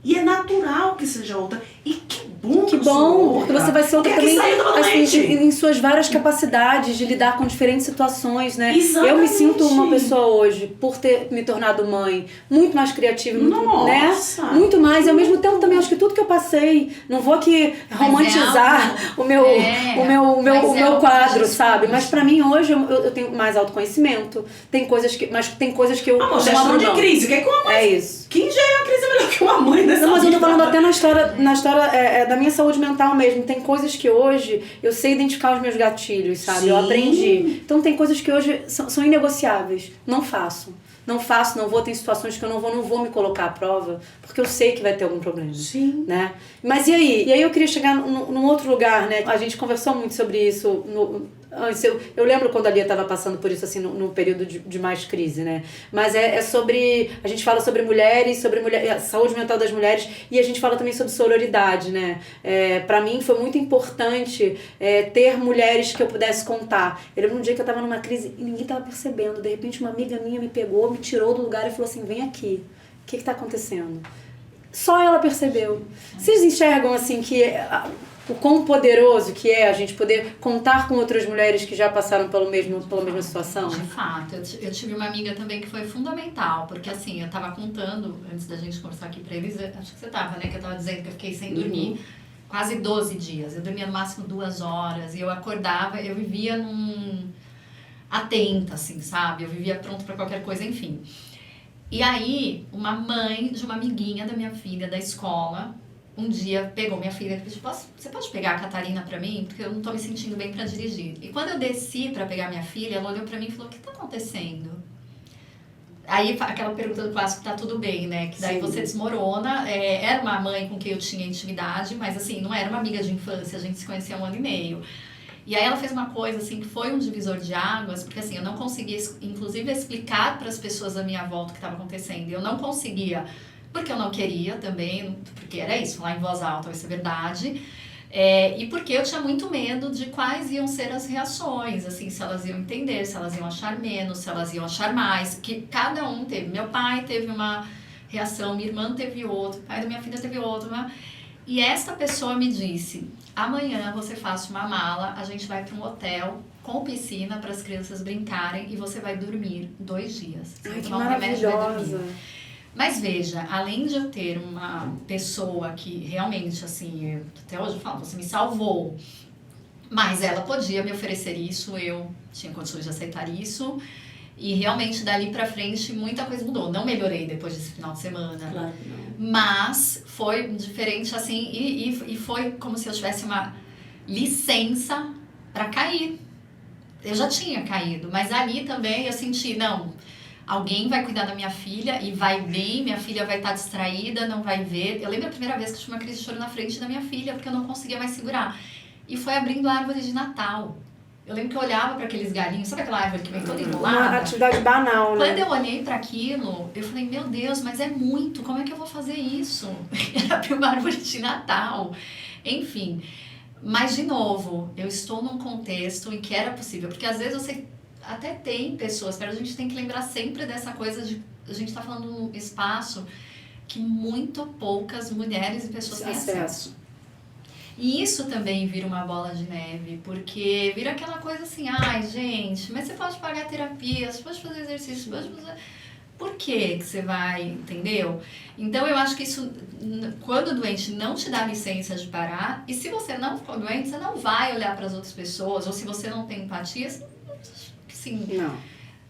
E é natural que seja outra. E que bom que eu sou outra. Porque você vai ser outra também em suas várias capacidades de lidar com diferentes situações, né? Exatamente. Eu me sinto uma pessoa hoje, por ter me tornado mãe, muito mais criativa, muito mais. E ao mesmo tempo também acho que tudo que eu passei, não vou aqui romantizar o meu quadro, sabe? Mas pra mim hoje eu tenho mais autoconhecimento, tem coisas que eu... Amor, gestão de crise, o que é que uma mãe... É isso. Quem gera uma crise melhor que uma mãe nessa Não, mas eu tô falando vida? até na história da minha saúde mental mesmo. Tem coisas que hoje eu sei identificar os meus gatilhos, sabe? Sim. Eu aprendi. Então tem coisas que hoje são inegociáveis. Não faço, não vou. Tem situações que eu não vou me colocar à prova, porque eu sei que vai ter algum problema. Sim. Né? Mas e aí? E aí eu queria chegar num outro lugar, né? A gente conversou muito sobre isso antes. Eu lembro quando a Lia estava passando por isso, assim, no período de mais crise, né? Mas é sobre... A gente fala sobre mulheres, a saúde mental das mulheres, e a gente fala também sobre sororidade, né? Pra mim foi muito importante ter mulheres que eu pudesse contar. Eu lembro um dia que eu estava numa crise e ninguém estava percebendo. De repente uma amiga minha me pegou, me tirou do lugar e falou assim, vem aqui. O que está acontecendo? Só ela percebeu. Vocês enxergam, assim, que... o quão poderoso que é a gente poder contar com outras mulheres que já passaram pela mesma situação? De fato, eu tive uma amiga também que foi fundamental, porque assim, eu tava contando, antes da gente conversar aqui pra eles, acho que você tava, né, que eu tava dizendo que eu fiquei sem dormir quase 12 dias, eu dormia no máximo 2 horas, e eu acordava, eu vivia atenta, assim, sabe, eu vivia pronto pra qualquer coisa, enfim. E aí, uma mãe de uma amiguinha da minha filha da escola, um dia pegou minha filha e disse, você pode pegar a Catarina pra mim? Porque eu não tô me sentindo bem pra dirigir. E quando eu desci pra pegar minha filha, ela olhou pra mim e falou, o que tá acontecendo? Aí aquela pergunta do clássico, tá tudo bem, né? Que daí você desmorona. Era uma mãe com quem eu tinha intimidade, mas assim, não era uma amiga de infância, a gente se conhecia há 1 ano e meio. E aí ela fez uma coisa assim que foi um divisor de águas, porque assim, eu não conseguia, inclusive, explicar para as pessoas à minha volta o que estava acontecendo. Eu não conseguia, porque eu não queria também, porque era isso, falar em voz alta, vai ser verdade. E porque eu tinha muito medo de quais iam ser as reações, assim, se elas iam entender, se elas iam achar menos, se elas iam achar mais, que cada um teve. Meu pai teve uma reação, minha irmã teve outra, o pai da minha filha teve outra, E esta pessoa me disse, amanhã você faz uma mala, a gente vai para um hotel com piscina para as crianças brincarem e você vai dormir 2 dias. Ai, que maravilhosa! Mas veja, além de eu ter uma pessoa que realmente, assim, até hoje eu falo, você me salvou, mas ela podia me oferecer isso, eu tinha condições de aceitar isso, e realmente dali pra frente muita coisa mudou. Não melhorei depois desse final de semana, Claro que não. Mas foi diferente, assim, e foi como se eu tivesse uma licença pra cair. Eu já tinha caído, mas ali também eu senti, não... alguém vai cuidar da minha filha e vai bem, minha filha vai estar distraída, não vai ver. Eu lembro a primeira vez que eu tive uma crise de choro na frente da minha filha, porque eu não conseguia mais segurar. E foi abrindo a árvore de Natal. Eu lembro que eu olhava para aqueles galinhos, sabe aquela árvore que vem toda enrolada? Uma atividade banal, né? Quando eu olhei para aquilo, eu falei, meu Deus, mas é muito, como é que eu vou fazer isso? Era abrir uma árvore de Natal. Enfim, mas de novo, eu estou num contexto em que era possível, porque às vezes você até tem pessoas, mas a gente tem que lembrar sempre dessa coisa de, a gente está falando num espaço que muito poucas mulheres e pessoas têm acesso. E isso também vira uma bola de neve, porque vira aquela coisa assim, ai gente, mas você pode pagar terapia, você pode fazer exercício, você pode fazer... Por que você vai, entendeu? Então eu acho que isso, quando o doente não te dá licença de parar, e se você não ficou doente, você não vai olhar para as outras pessoas, ou se você não tem empatia, assim, Não.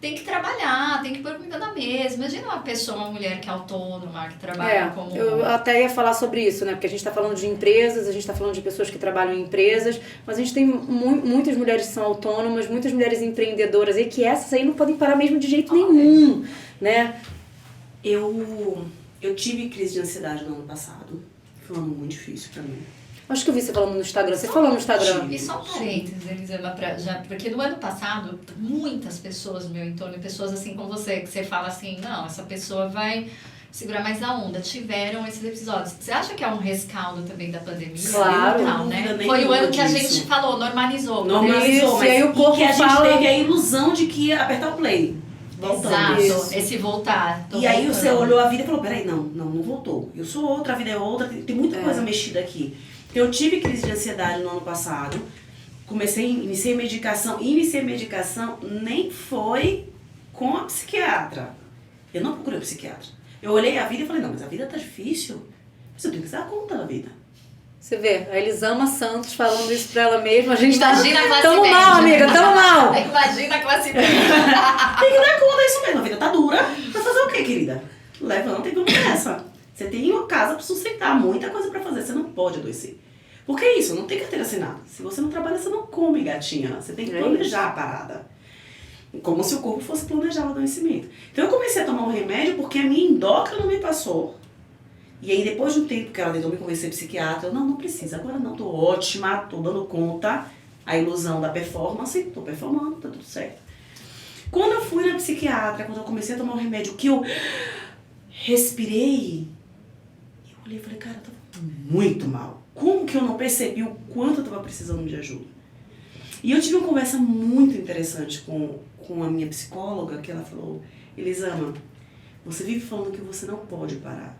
tem que trabalhar, tem que pôr comida na mesa. Imagina uma pessoa, uma mulher que é autônoma, que trabalha como... Eu até ia falar sobre isso, né? Porque a gente está falando de empresas, a gente está falando de pessoas que trabalham em empresas, mas a gente tem muitas mulheres que são autônomas, muitas mulheres empreendedoras, e que essas aí não podem parar mesmo de jeito nenhum, né? Eu tive crise de ansiedade no ano passado. Foi um ano muito difícil pra mim. Acho que eu vi você falando no Instagram. Você falou no Instagram. E só um parênteses, Elisama, porque no ano passado, muitas pessoas no meu entorno, pessoas assim como você, que você fala assim, não, essa pessoa vai segurar mais a onda, tiveram esses episódios. Você acha que é um rescaldo também da pandemia? Claro. Não, né? Foi o ano que a gente falou, normalizou. Normalizou, mas e aí o corpo que a gente fala... teve a ilusão de que ia apertar o play. Voltando. Exato, esse voltar. E aí você olhou a vida e falou, peraí, não voltou. Eu sou outra, a vida é outra, tem muita coisa mexida aqui. Eu tive crise de ansiedade no ano passado, iniciei medicação nem foi com a psiquiatra. Eu não procurei o psiquiatra. Eu olhei a vida e falei, não, mas a vida tá difícil, mas eu tenho que dar conta da vida. Você vê, a Elisama Santos falando isso pra ela mesma, a gente Imagina a classe tamo média. mal, amiga, tamo mal. Imagina a classe média. Tem que dar conta disso mesmo, a vida tá dura. Vai fazer o quê, querida? Levanta e vamos nessa. Você tem uma casa pra sustentar, muita coisa pra fazer, você não pode adoecer. Porque é isso, não tem carteira assinada. Se você não trabalha, você não come, gatinha. Você tem que planejar a parada. Como se o corpo fosse planejar o adoecimento. Então eu comecei a tomar um remédio porque a minha endócrina me passou. E aí depois de um tempo que ela tentou me convencer psiquiatra, eu não precisa, agora não, tô ótima, tô dando conta. A ilusão da performance, tô performando, tá tudo certo. Quando eu fui na psiquiatra, quando eu comecei a tomar um remédio, que eu respirei, eu olhei e falei, cara, eu tava muito mal. Como que eu não percebi o quanto eu tava precisando de ajuda? E eu tive uma conversa muito interessante com a minha psicóloga, que ela falou, Elisama, você vive falando que você não pode parar.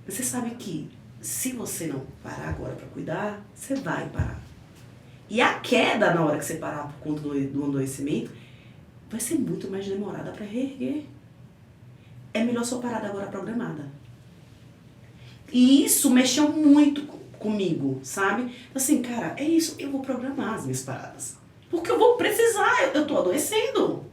Você sabe que se você não parar agora pra cuidar, você vai parar. E a queda na hora que você parar por conta do adoecimento vai ser muito mais demorada pra reerguer. É melhor sua parada agora programada. E isso mexeu muito comigo, sabe? Assim, cara, é isso, eu vou programar as minhas paradas. Porque eu vou precisar, eu tô adoecendo.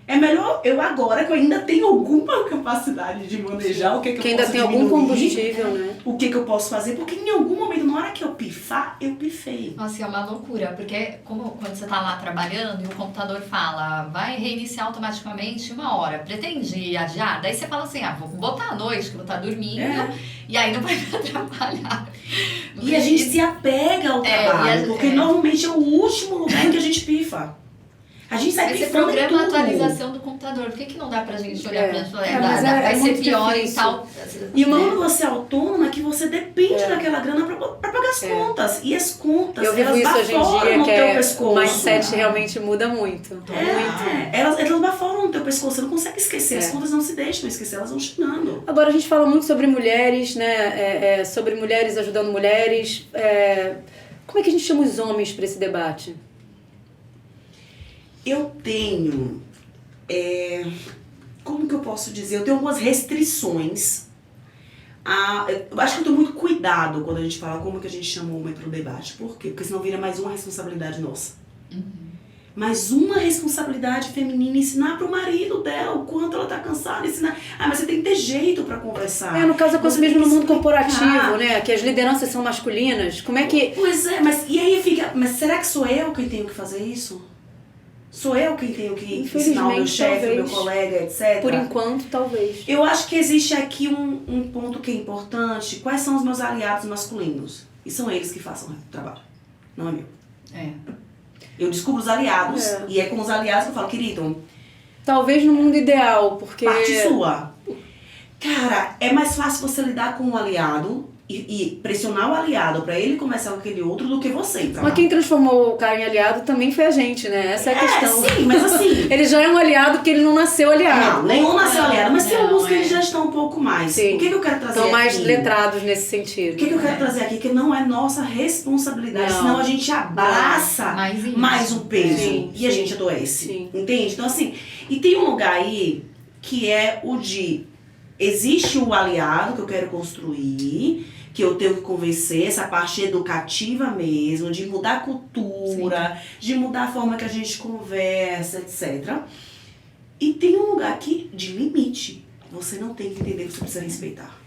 É melhor eu agora que eu ainda tenho alguma capacidade de manejar o que eu posso ainda tem diminuir, algum combustível, né? O que eu posso fazer, porque em algum momento, na hora que eu pifar, eu pifei. Nossa, é uma loucura, porque quando você tá lá trabalhando e o computador fala, vai reiniciar automaticamente 1 hora, pretende adiar? Daí você fala assim, vou botar à noite, que eu vou estar dormindo, e aí não vai me atrapalhar. E a gente se apega ao trabalho, porque normalmente é o último lugar em que a gente pifa. A gente sai Esse pifando programa tudo. a atualização do computador, por que não dá pra gente olhar pra gente e falar, vai ser muito pior difícil. e tal? E quando você é autônoma, que você depende daquela grana pra pagar as contas. E as contas, eu vivo elas isso hoje em baforam dia, no que teu pescoço. o mindset realmente muda muito. Muito. Elas baforam no teu pescoço, você não consegue esquecer. As contas não se deixam esquecer, elas vão chegando. Agora a gente fala muito sobre mulheres, né? Sobre mulheres ajudando mulheres. Como é que a gente chama os homens para esse debate? Eu tenho, como que eu posso dizer? Eu tenho algumas restrições. Eu acho que eu tenho muito cuidado quando a gente fala como que a gente chama o homem para o debate. Por quê? Porque senão vira mais uma responsabilidade nossa. Mais uma responsabilidade feminina, ensinar pro marido dela o quanto ela tá cansada, ensinar. Mas você tem que ter jeito pra conversar. No caso, acontece mesmo no mundo corporativo, né? Que as lideranças são masculinas. Como é que... Pois é, mas e aí fica, mas será que sou eu quem tenho que fazer isso? Sou eu quem tenho que ensinar o meu chefe, o meu colega, etc. Por enquanto, talvez. Eu acho que existe aqui um ponto que é importante. Quais são os meus aliados masculinos? E são eles que façam o trabalho, não é meu. Eu descubro os aliados, e é com os aliados que eu falo, querido... Talvez no mundo ideal, porque... Parte sua. Cara, é mais fácil você lidar com um aliado e pressionar o aliado pra ele começar com aquele outro do que você. Mas quem transformou o cara em aliado também foi a gente, né? Essa é a questão. Sim, mas assim... Ele já é um aliado porque ele não nasceu aliado. Não, nenhum nasceu aliado, mas tem alguns que eles já estão um pouco mais. Sim. O que eu quero trazer aqui? Estão mais letrados nesse sentido. O que eu quero trazer aqui? Que não é nossa responsabilidade, Não. senão a gente abraça mais um peso. Sim, e a gente adoece. Sim. Entende? Então assim, e tem um lugar aí que é o de... Existe o aliado que eu quero construir, que eu tenho que convencer, essa parte educativa mesmo, de mudar a cultura, de mudar a forma que a gente conversa, etc. E tem um lugar aqui de limite. Você não tem que entender, você precisa respeitar.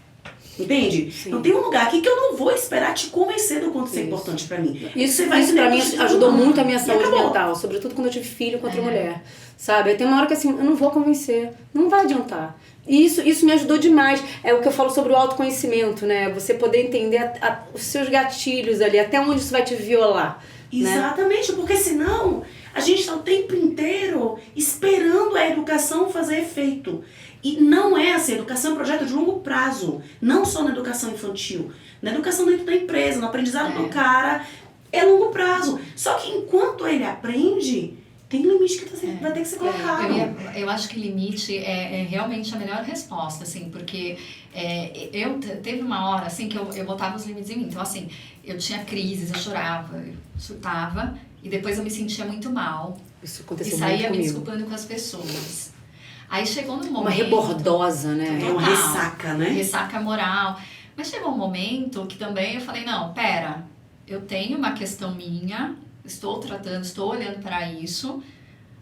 Entende? Sim. Então tem um lugar aqui que eu não vou esperar te convencer do quanto isso é importante pra mim. Isso vai pra mim ajudou muito a minha saúde acabou. mental, sobretudo quando eu tive filho com outra mulher, sabe? Tem uma hora que assim, eu não vou convencer, não vai adiantar. E isso me ajudou demais. É o que eu falo sobre o autoconhecimento, né? Você poder entender os seus gatilhos ali, até onde isso vai te violar. Exatamente, porque senão a gente está o tempo inteiro esperando a educação fazer efeito. E não é assim, a educação é um projeto de longo prazo, não só na educação infantil, na educação dentro da empresa, no aprendizado do cara, é longo prazo. Só que enquanto ele aprende, tem limite que vai ter que ser colocado. Eu acho que limite é realmente a melhor resposta, assim, porque teve uma hora, assim, que eu botava os limites em mim. Então, assim, eu tinha crises, eu chorava, eu surtava, e depois eu me sentia muito mal. Isso aconteceu e muito saía me comigo. desculpando com as pessoas. Aí chegou num momento... Uma rebordosa, né? É uma ressaca, né? Ressaca moral. Mas chegou um momento que também eu falei, não, pera, eu tenho uma questão minha, estou tratando, estou olhando para isso,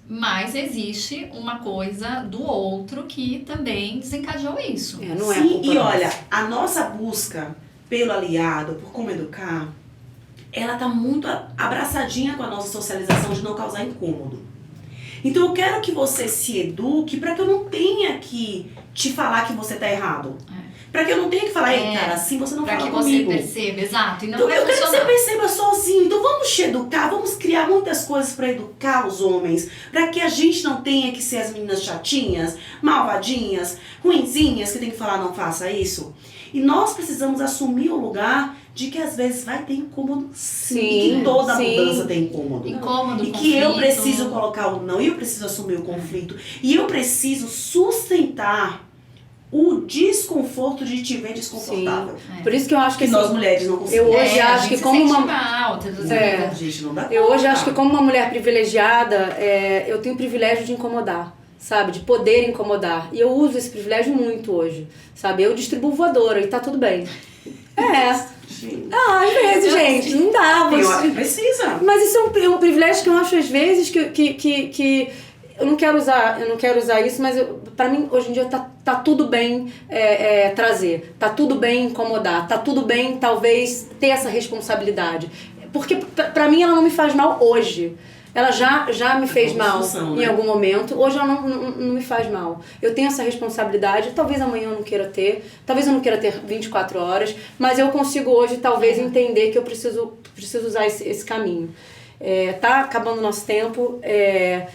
mas existe uma coisa do outro que também desencadeou isso. Não é Sim, culpa e nossa. olha, a nossa busca pelo aliado, por como educar, ela tá muito abraçadinha com a nossa socialização de não causar incômodo. Então eu quero que você se eduque para que eu não tenha que te falar que você tá errado. Pra que eu não tenha que falar, ei, cara, assim você não fala comigo. Pra que você perceba, exato. E não então, vai eu quero que funcionar. você perceba sozinho. Então vamos te educar, vamos criar muitas coisas pra educar os homens. Pra que a gente não tenha que ser as meninas chatinhas, malvadinhas, ruinzinhas, que tem que falar, não faça isso. E nós precisamos assumir o lugar de que às vezes vai ter incômodo, sim. E que toda mudança tem incômodo. Incômodo, e que eu preciso colocar o não, e eu preciso assumir o conflito. E eu preciso sustentar o desconforto de te ver desconfortável. Por isso que eu acho que nós mulheres não conseguimos. Eu hoje acho que como uma mal, gente, não dá eu hoje acho que como uma mulher privilegiada, eu tenho o privilégio de incomodar, sabe, de poder incomodar. E eu uso esse privilégio muito hoje, sabe? Eu distribuo voadora e tá tudo bem. Às vezes, gente, não dá. Tem hora que precisa. Mas isso é um privilégio que eu acho às vezes que eu não quero usar isso, mas pra mim, hoje em dia, tá tudo bem trazer, tá tudo bem incomodar, tá tudo bem, talvez, ter essa responsabilidade. Porque pra mim ela não me faz mal hoje. Ela já me fez mal em algum momento, hoje ela não me faz mal. Eu tenho essa responsabilidade, talvez amanhã eu não queira ter, talvez eu não queira ter 24 horas, mas eu consigo hoje, talvez, entender que eu preciso usar esse caminho. Tá acabando o nosso tempo.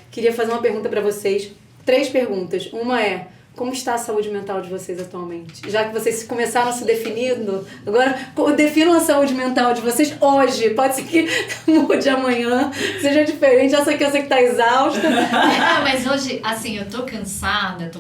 Queria fazer uma pergunta pra vocês. 3 perguntas. Uma é: como está a saúde mental de vocês atualmente? Já que vocês começaram se definindo, agora definam a saúde mental de vocês hoje. Pode ser que mude amanhã, seja diferente. Eu sei que tá exausta. Mas hoje, assim, eu tô cansada.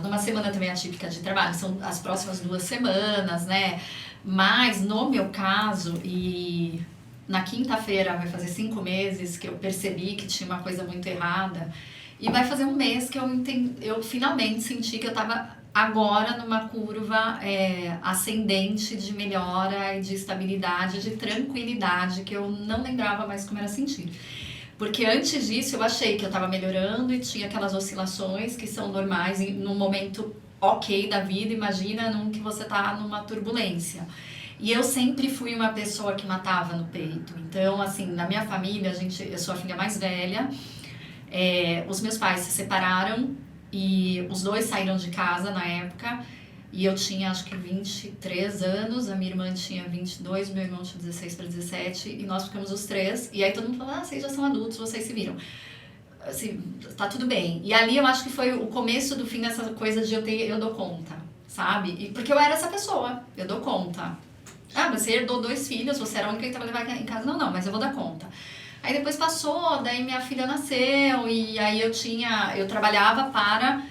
Numa semana também atípica de trabalho, são as próximas 2 semanas, né? Mas no meu caso, e na quinta-feira vai fazer 5 meses que eu percebi que tinha uma coisa muito errada. E vai fazer 1 mês que eu finalmente senti que eu tava agora numa curva ascendente de melhora e de estabilidade, de tranquilidade, que eu não lembrava mais como era sentir. Porque antes disso eu achei que eu tava melhorando e tinha aquelas oscilações que são normais num momento ok da vida. Imagina num que você tá numa turbulência. E eu sempre fui uma pessoa que matava no peito. Então, assim, na minha família, eu sou a filha mais velha. Os meus pais se separaram e os dois saíram de casa na época. E eu tinha, acho que 23 anos, a minha irmã tinha 22, meu irmão tinha 16 para 17, e nós ficamos os três. E aí todo mundo falou, vocês já são adultos, vocês se viram. Assim, tá tudo bem. E ali eu acho que foi o começo do fim dessa coisa de eu dou conta, sabe? E porque eu era essa pessoa, eu dou conta. Mas você herdou 2 filhos, você era a única que estava levando em casa. Não, mas eu vou dar conta. Aí depois passou, daí minha filha nasceu, e aí eu trabalhava para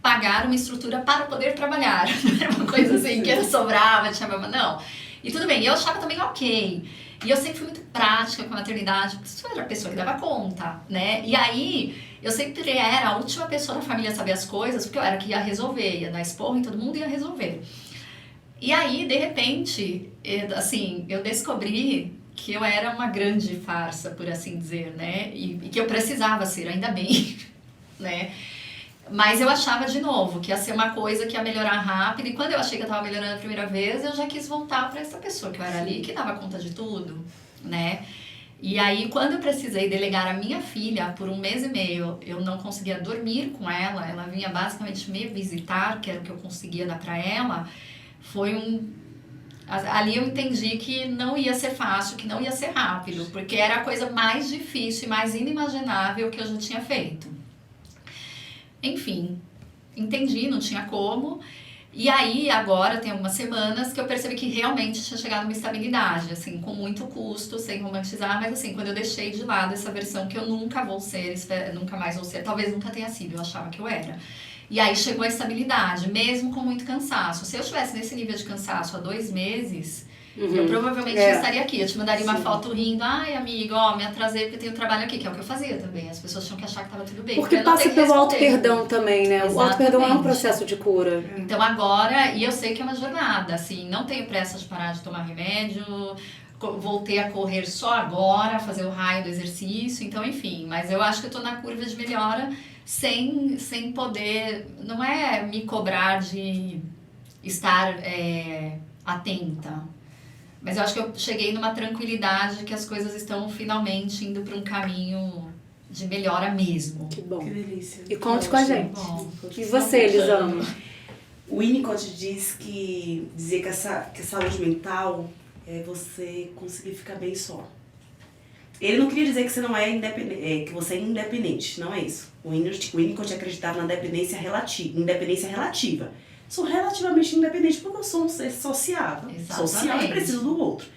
pagar uma estrutura para poder trabalhar. Não era uma coisa assim que sobrava, chamava, não. E tudo bem, eu achava também ok. E eu sempre fui muito prática com a maternidade, porque eu era a pessoa que dava conta, né? E aí, eu sempre era a última pessoa da família a saber as coisas, porque eu era que ia resolver, ia dar esporro em todo mundo e ia resolver. E aí, de repente, assim, eu descobri que eu era uma grande farsa, por assim dizer, né? E que eu precisava ser, ainda bem, né? Mas eu achava, de novo, que ia ser uma coisa que ia melhorar rápido. E quando eu achei que eu estava melhorando a primeira vez, eu já quis voltar para essa pessoa que eu era ali, que dava conta de tudo, né? E aí, quando eu precisei delegar a minha filha por 1 mês e meio, eu não conseguia dormir com ela. Ela vinha basicamente me visitar, que era o que eu conseguia dar para ela. Ali eu entendi que não ia ser fácil, que não ia ser rápido, porque era a coisa mais difícil e mais inimaginável que eu já tinha feito. Enfim, entendi, não tinha como. E aí, agora, tem algumas semanas que eu percebi que realmente tinha chegado uma estabilidade, assim, com muito custo, sem romantizar, mas assim, quando eu deixei de lado essa versão que eu nunca vou ser, nunca mais vou ser, talvez nunca tenha sido, eu achava que eu era. E aí chegou a estabilidade, mesmo com muito cansaço. Se eu estivesse nesse nível de cansaço há 2 meses, eu provavelmente já estaria aqui. Eu te mandaria uma foto rindo, ai amigo, me atrasei porque tenho trabalho aqui, que é o que eu fazia também. As pessoas tinham que achar que tava tudo bem. Porque passa pelo auto-perdão também, né? Exatamente. O auto-perdão é um processo de cura. Então agora, e eu sei que é uma jornada, assim, não tenho pressa de parar de tomar remédio, voltei a correr só agora, fazer o raio do exercício, então enfim, mas eu acho que eu tô na curva de melhora sem poder, não é me cobrar de estar atenta. Mas eu acho que eu cheguei numa tranquilidade que as coisas estão finalmente indo para um caminho de melhora mesmo. Que bom. Que delícia. E conte com a gente. Bom. E você, Elisama? O Winnicott dizia que a saúde mental é você conseguir ficar bem só. Ele não queria dizer que você não é independente, que você é independente, não é isso. O Winnicott acreditava na independência relativa. Sou relativamente independente porque eu sou um ser sociável. Social e preciso do outro.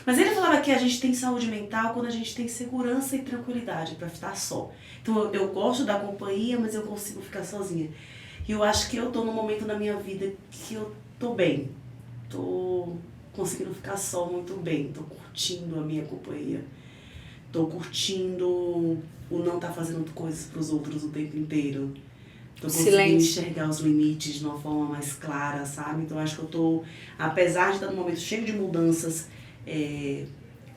Mas ele falava que a gente tem saúde mental quando a gente tem segurança e tranquilidade para ficar só. Então eu gosto da companhia, mas eu consigo ficar sozinha. E eu acho que eu tô num momento na minha vida que eu tô bem. Tô conseguindo ficar só muito bem. Tô curtindo a minha companhia. Tô curtindo o não tá fazendo coisas pros outros o tempo inteiro. Tô conseguindo enxergar os limites de uma forma mais clara, sabe? Então acho que eu tô, apesar de estar num momento cheio de mudanças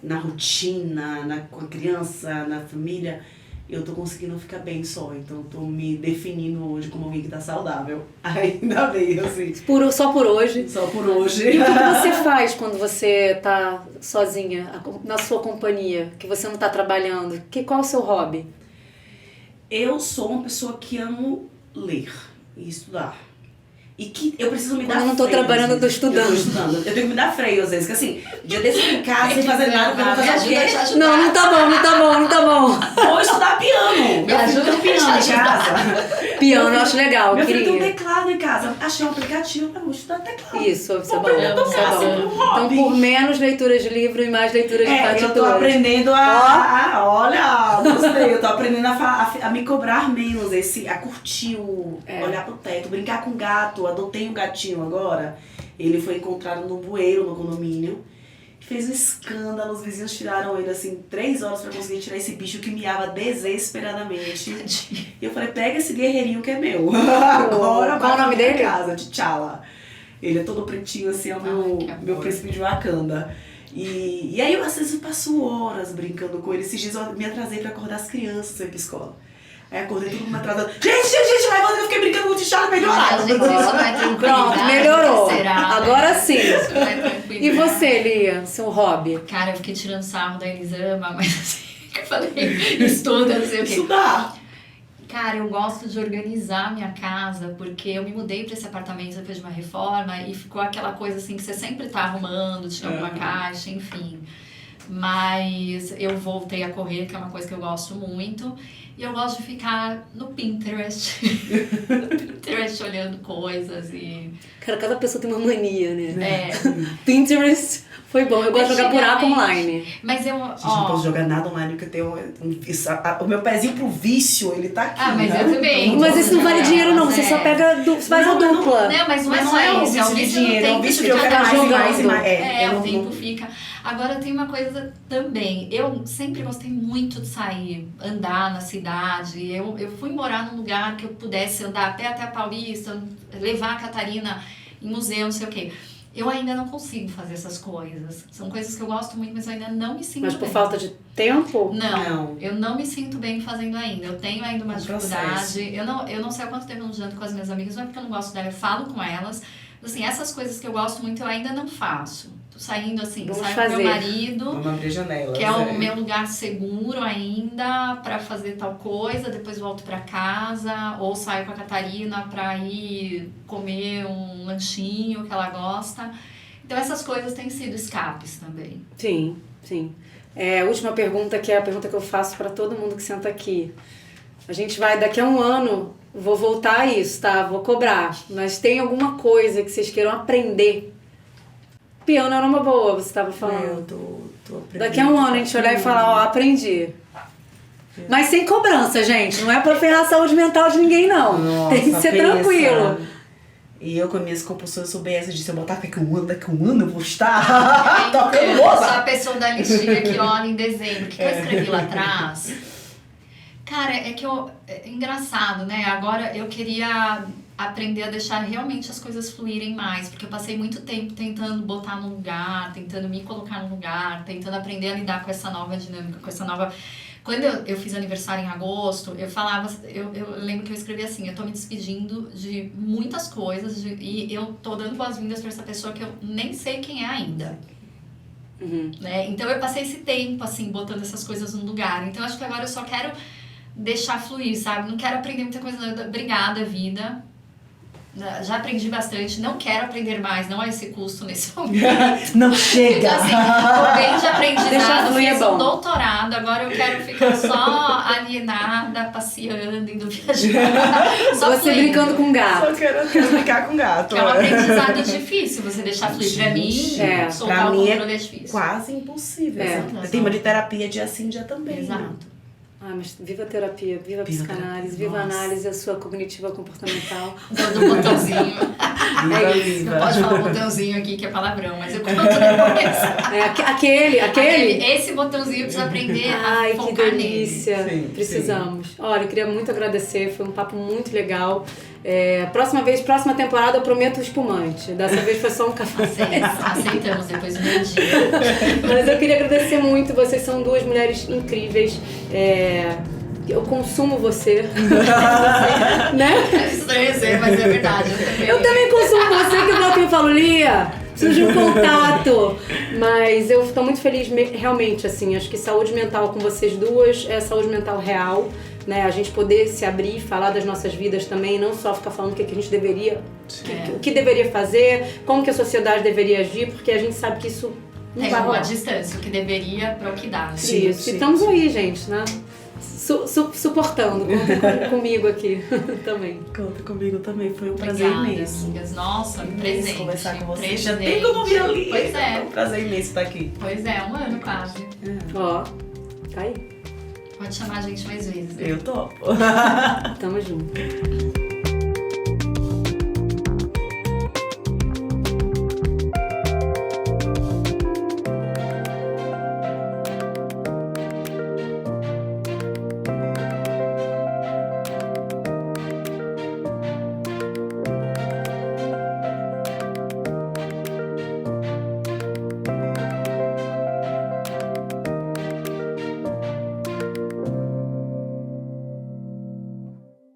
na rotina, com a criança, na família, eu tô conseguindo ficar bem só. Então eu tô me definindo hoje como alguém que tá saudável. Ainda bem, assim. Só por hoje. Só por hoje. E o que você faz quando você tá sozinha, na sua companhia, que você não tá trabalhando? Qual é o seu hobby? Eu sou uma pessoa que amo ler e estudar. E que eu preciso me dar freio. Quando eu não tô trabalhando, eu tô estudando. Eu tô estudando. Eu tenho que me dar freio às vezes, que assim, dia desse eu em casa sem fazer nada, porque eu vou fazer o quê? Não tá bom. Vou estudar piano. Me ajuda tem um piano em casa. Piano eu acho legal, Meu filho tem um queria. teclado em casa. Achei um aplicativo pra estudar teclado. Isso é bom. aprender a tocar, assim, um hobby. Então, por menos leituras de livro e mais leituras de partituras. Eu tô aprendendo olha, gostei. Eu tô aprendendo a me cobrar menos, a curtir olhar pro teto, brincar com o gato. Adotei um gatinho agora. Ele foi encontrado no bueiro, no condomínio. Fez um escândalo, os vizinhos tiraram ele assim 3 horas pra conseguir tirar esse bicho que miava desesperadamente. E eu falei, pega esse guerreirinho que é meu. Agora qual o nome dele? Casa, T'Challa. Ele é todo pretinho assim, é o meu príncipe de Wakanda. E aí eu às vezes eu passo horas brincando com ele. Esses dias eu me atrasei pra acordar as crianças pra ir pra escola. Aí acordei todo mundo atrasado. Gente, vai, eu fiquei brincando com o T'Challa, melhoraram. Gente, isso não é tranquilidade. Pronto, melhorou. Será, né? Agora sim. Isso não é tranquilidade. E você, Lia, seu hobby? Cara, eu fiquei tirando sarro da Elisama, mas assim, que eu falei, estuda, não sei o quê. Estudar. Cara, eu gosto de organizar minha casa, porque eu me mudei para esse apartamento depois de uma reforma e ficou aquela coisa assim que você sempre tá arrumando, tinha alguma caixa, enfim. Mas eu voltei a correr, que é uma coisa que eu gosto muito. E eu gosto de ficar no Pinterest. No Pinterest olhando coisas e... Cara, cada pessoa tem uma mania, né? É. Pinterest foi bom. Eu gosto de jogar buraco online. Mas eu... Gente, não posso jogar nada online, porque eu tenho o meu pezinho pro vício, ele tá aqui. Ah, mas né? eu também. Mas isso não vale dinheiro, não. Você só pega... Você faz a dupla. Não, mas não é Mas só não é um isso. É o vício de vício do dinheiro, é um tempo vício que de eu já quero tá mais e jogando. mais e mais. O não- tempo fica. Agora tem uma coisa também. Eu sempre gostei muito de sair, andar na cidade. Eu fui morar num lugar que eu pudesse andar a pé até a Paulista, levar a Catarina em museu, não sei o quê. Eu ainda não consigo fazer essas coisas. São coisas que eu gosto muito, mas eu ainda não me sinto Mas por bem. falta de tempo? Não, eu não me sinto bem fazendo ainda. Eu tenho ainda uma dificuldade. processo. Eu não sei há quanto tempo eu não janto com as minhas amigas, não é porque eu não gosto dela, eu falo com elas. Assim, essas coisas que eu gosto muito eu ainda não faço. Tô saindo assim, Vamos saio com fazer. meu marido, Vamos abrir janelas. que é o meu lugar seguro ainda pra fazer tal coisa, depois volto pra casa, ou saio com a Catarina pra ir comer um lanchinho que ela gosta. Então essas coisas têm sido escapes também. Sim, sim. Última pergunta, que é a pergunta que eu faço pra todo mundo que senta aqui. A gente vai, daqui a um ano, vou voltar a isso, tá? Vou cobrar. Mas tem alguma coisa que vocês queiram aprender? Piano era uma boa, você estava falando. Eu tô aprendendo. Daqui a um ano a gente olhar e falar, ó, aprendi. Mas sem cobrança, gente. Não é pra ferrar a saúde mental de ninguém, não. Nossa, Tem que ser pensa. tranquilo. E eu com as minhas compulsões, eu sou bem essa de se eu botar daqui a um ano eu vou estar tocando Eu sou a boba. pessoa da listinha que olha em dezembro. O que eu escrevi lá atrás? Cara, é engraçado, né? Agora eu queria aprender a deixar realmente as coisas fluírem mais, porque eu passei muito tempo tentando botar no lugar, tentando me colocar no lugar, tentando aprender a lidar com essa nova dinâmica, com essa nova... Quando eu fiz aniversário em agosto, eu falava, eu lembro que eu escrevi assim, eu tô me despedindo de muitas coisas e eu tô dando boas-vindas pra essa pessoa que eu nem sei quem é ainda. Né? Então eu passei esse tempo, assim, botando essas coisas no lugar. Então acho que agora eu só quero deixar fluir, sabe? Não quero aprender muita coisa. Obrigada, vida. Já aprendi bastante, não quero aprender mais, não há esse custo nesse momento. Não chega. Então, assim, tô bem de Deixar aprendizado, fluir é fiz bom. um doutorado, agora eu quero ficar só alienada, passeando, indo viajar. Só Você fluindo. brincando com gato. Só quero brincar com gato. É um aprendizado difícil, você deixar fluir. Pra mim, Gente, soltar pra o mim controle é difícil. quase impossível. É. Assim. Tem uma de terapia dia sim, dia também. Exato. Né? Ah, mas viva a terapia, viva a Viva a psicanálise, terapia, viva a nossa. análise, a sua cognitiva comportamental. Do botãozinho. Viva, viva. Não pode falar botãozinho aqui que é palavrão, mas eu conto depois. Aquele? Esse botãozinho precisa aprender Ai, a que focar nele. delícia. Sim, Precisamos. Olha, eu queria muito agradecer, foi um papo muito legal. Próxima temporada eu prometo espumante. Dessa vez foi só um café. Aceitamos depois do meio-dia. Mas eu queria agradecer muito, vocês são duas mulheres incríveis. Eu consumo você. Né? É estranho dizer, mas é verdade. Eu também consumo você, que eu volto e falo, Lia, preciso de um contato. Mas eu estou muito feliz, realmente, assim, acho que saúde mental com vocês duas é saúde mental real, né? A gente poder se abrir, falar das nossas vidas também, não só ficar falando o que a gente deveria, o que deveria fazer, como que a sociedade deveria agir, porque a gente sabe que isso não Tem vai uma rolar. distância, o que deveria para o que dá. Sim, Isso, sim, e estamos sim. aí, gente, né? Suportando, contem comigo aqui também. Conta comigo também, foi um prazer Obrigada, imenso. amigas. Nossa, Imenso presente. conversar com você. Presente. Já tem que eu não vi ali. Pois é. um prazer imenso estar aqui. Pois é, 1 ano quase. Ó, tá aí. Pode chamar a gente mais vezes. Eu topo. Tamo junto.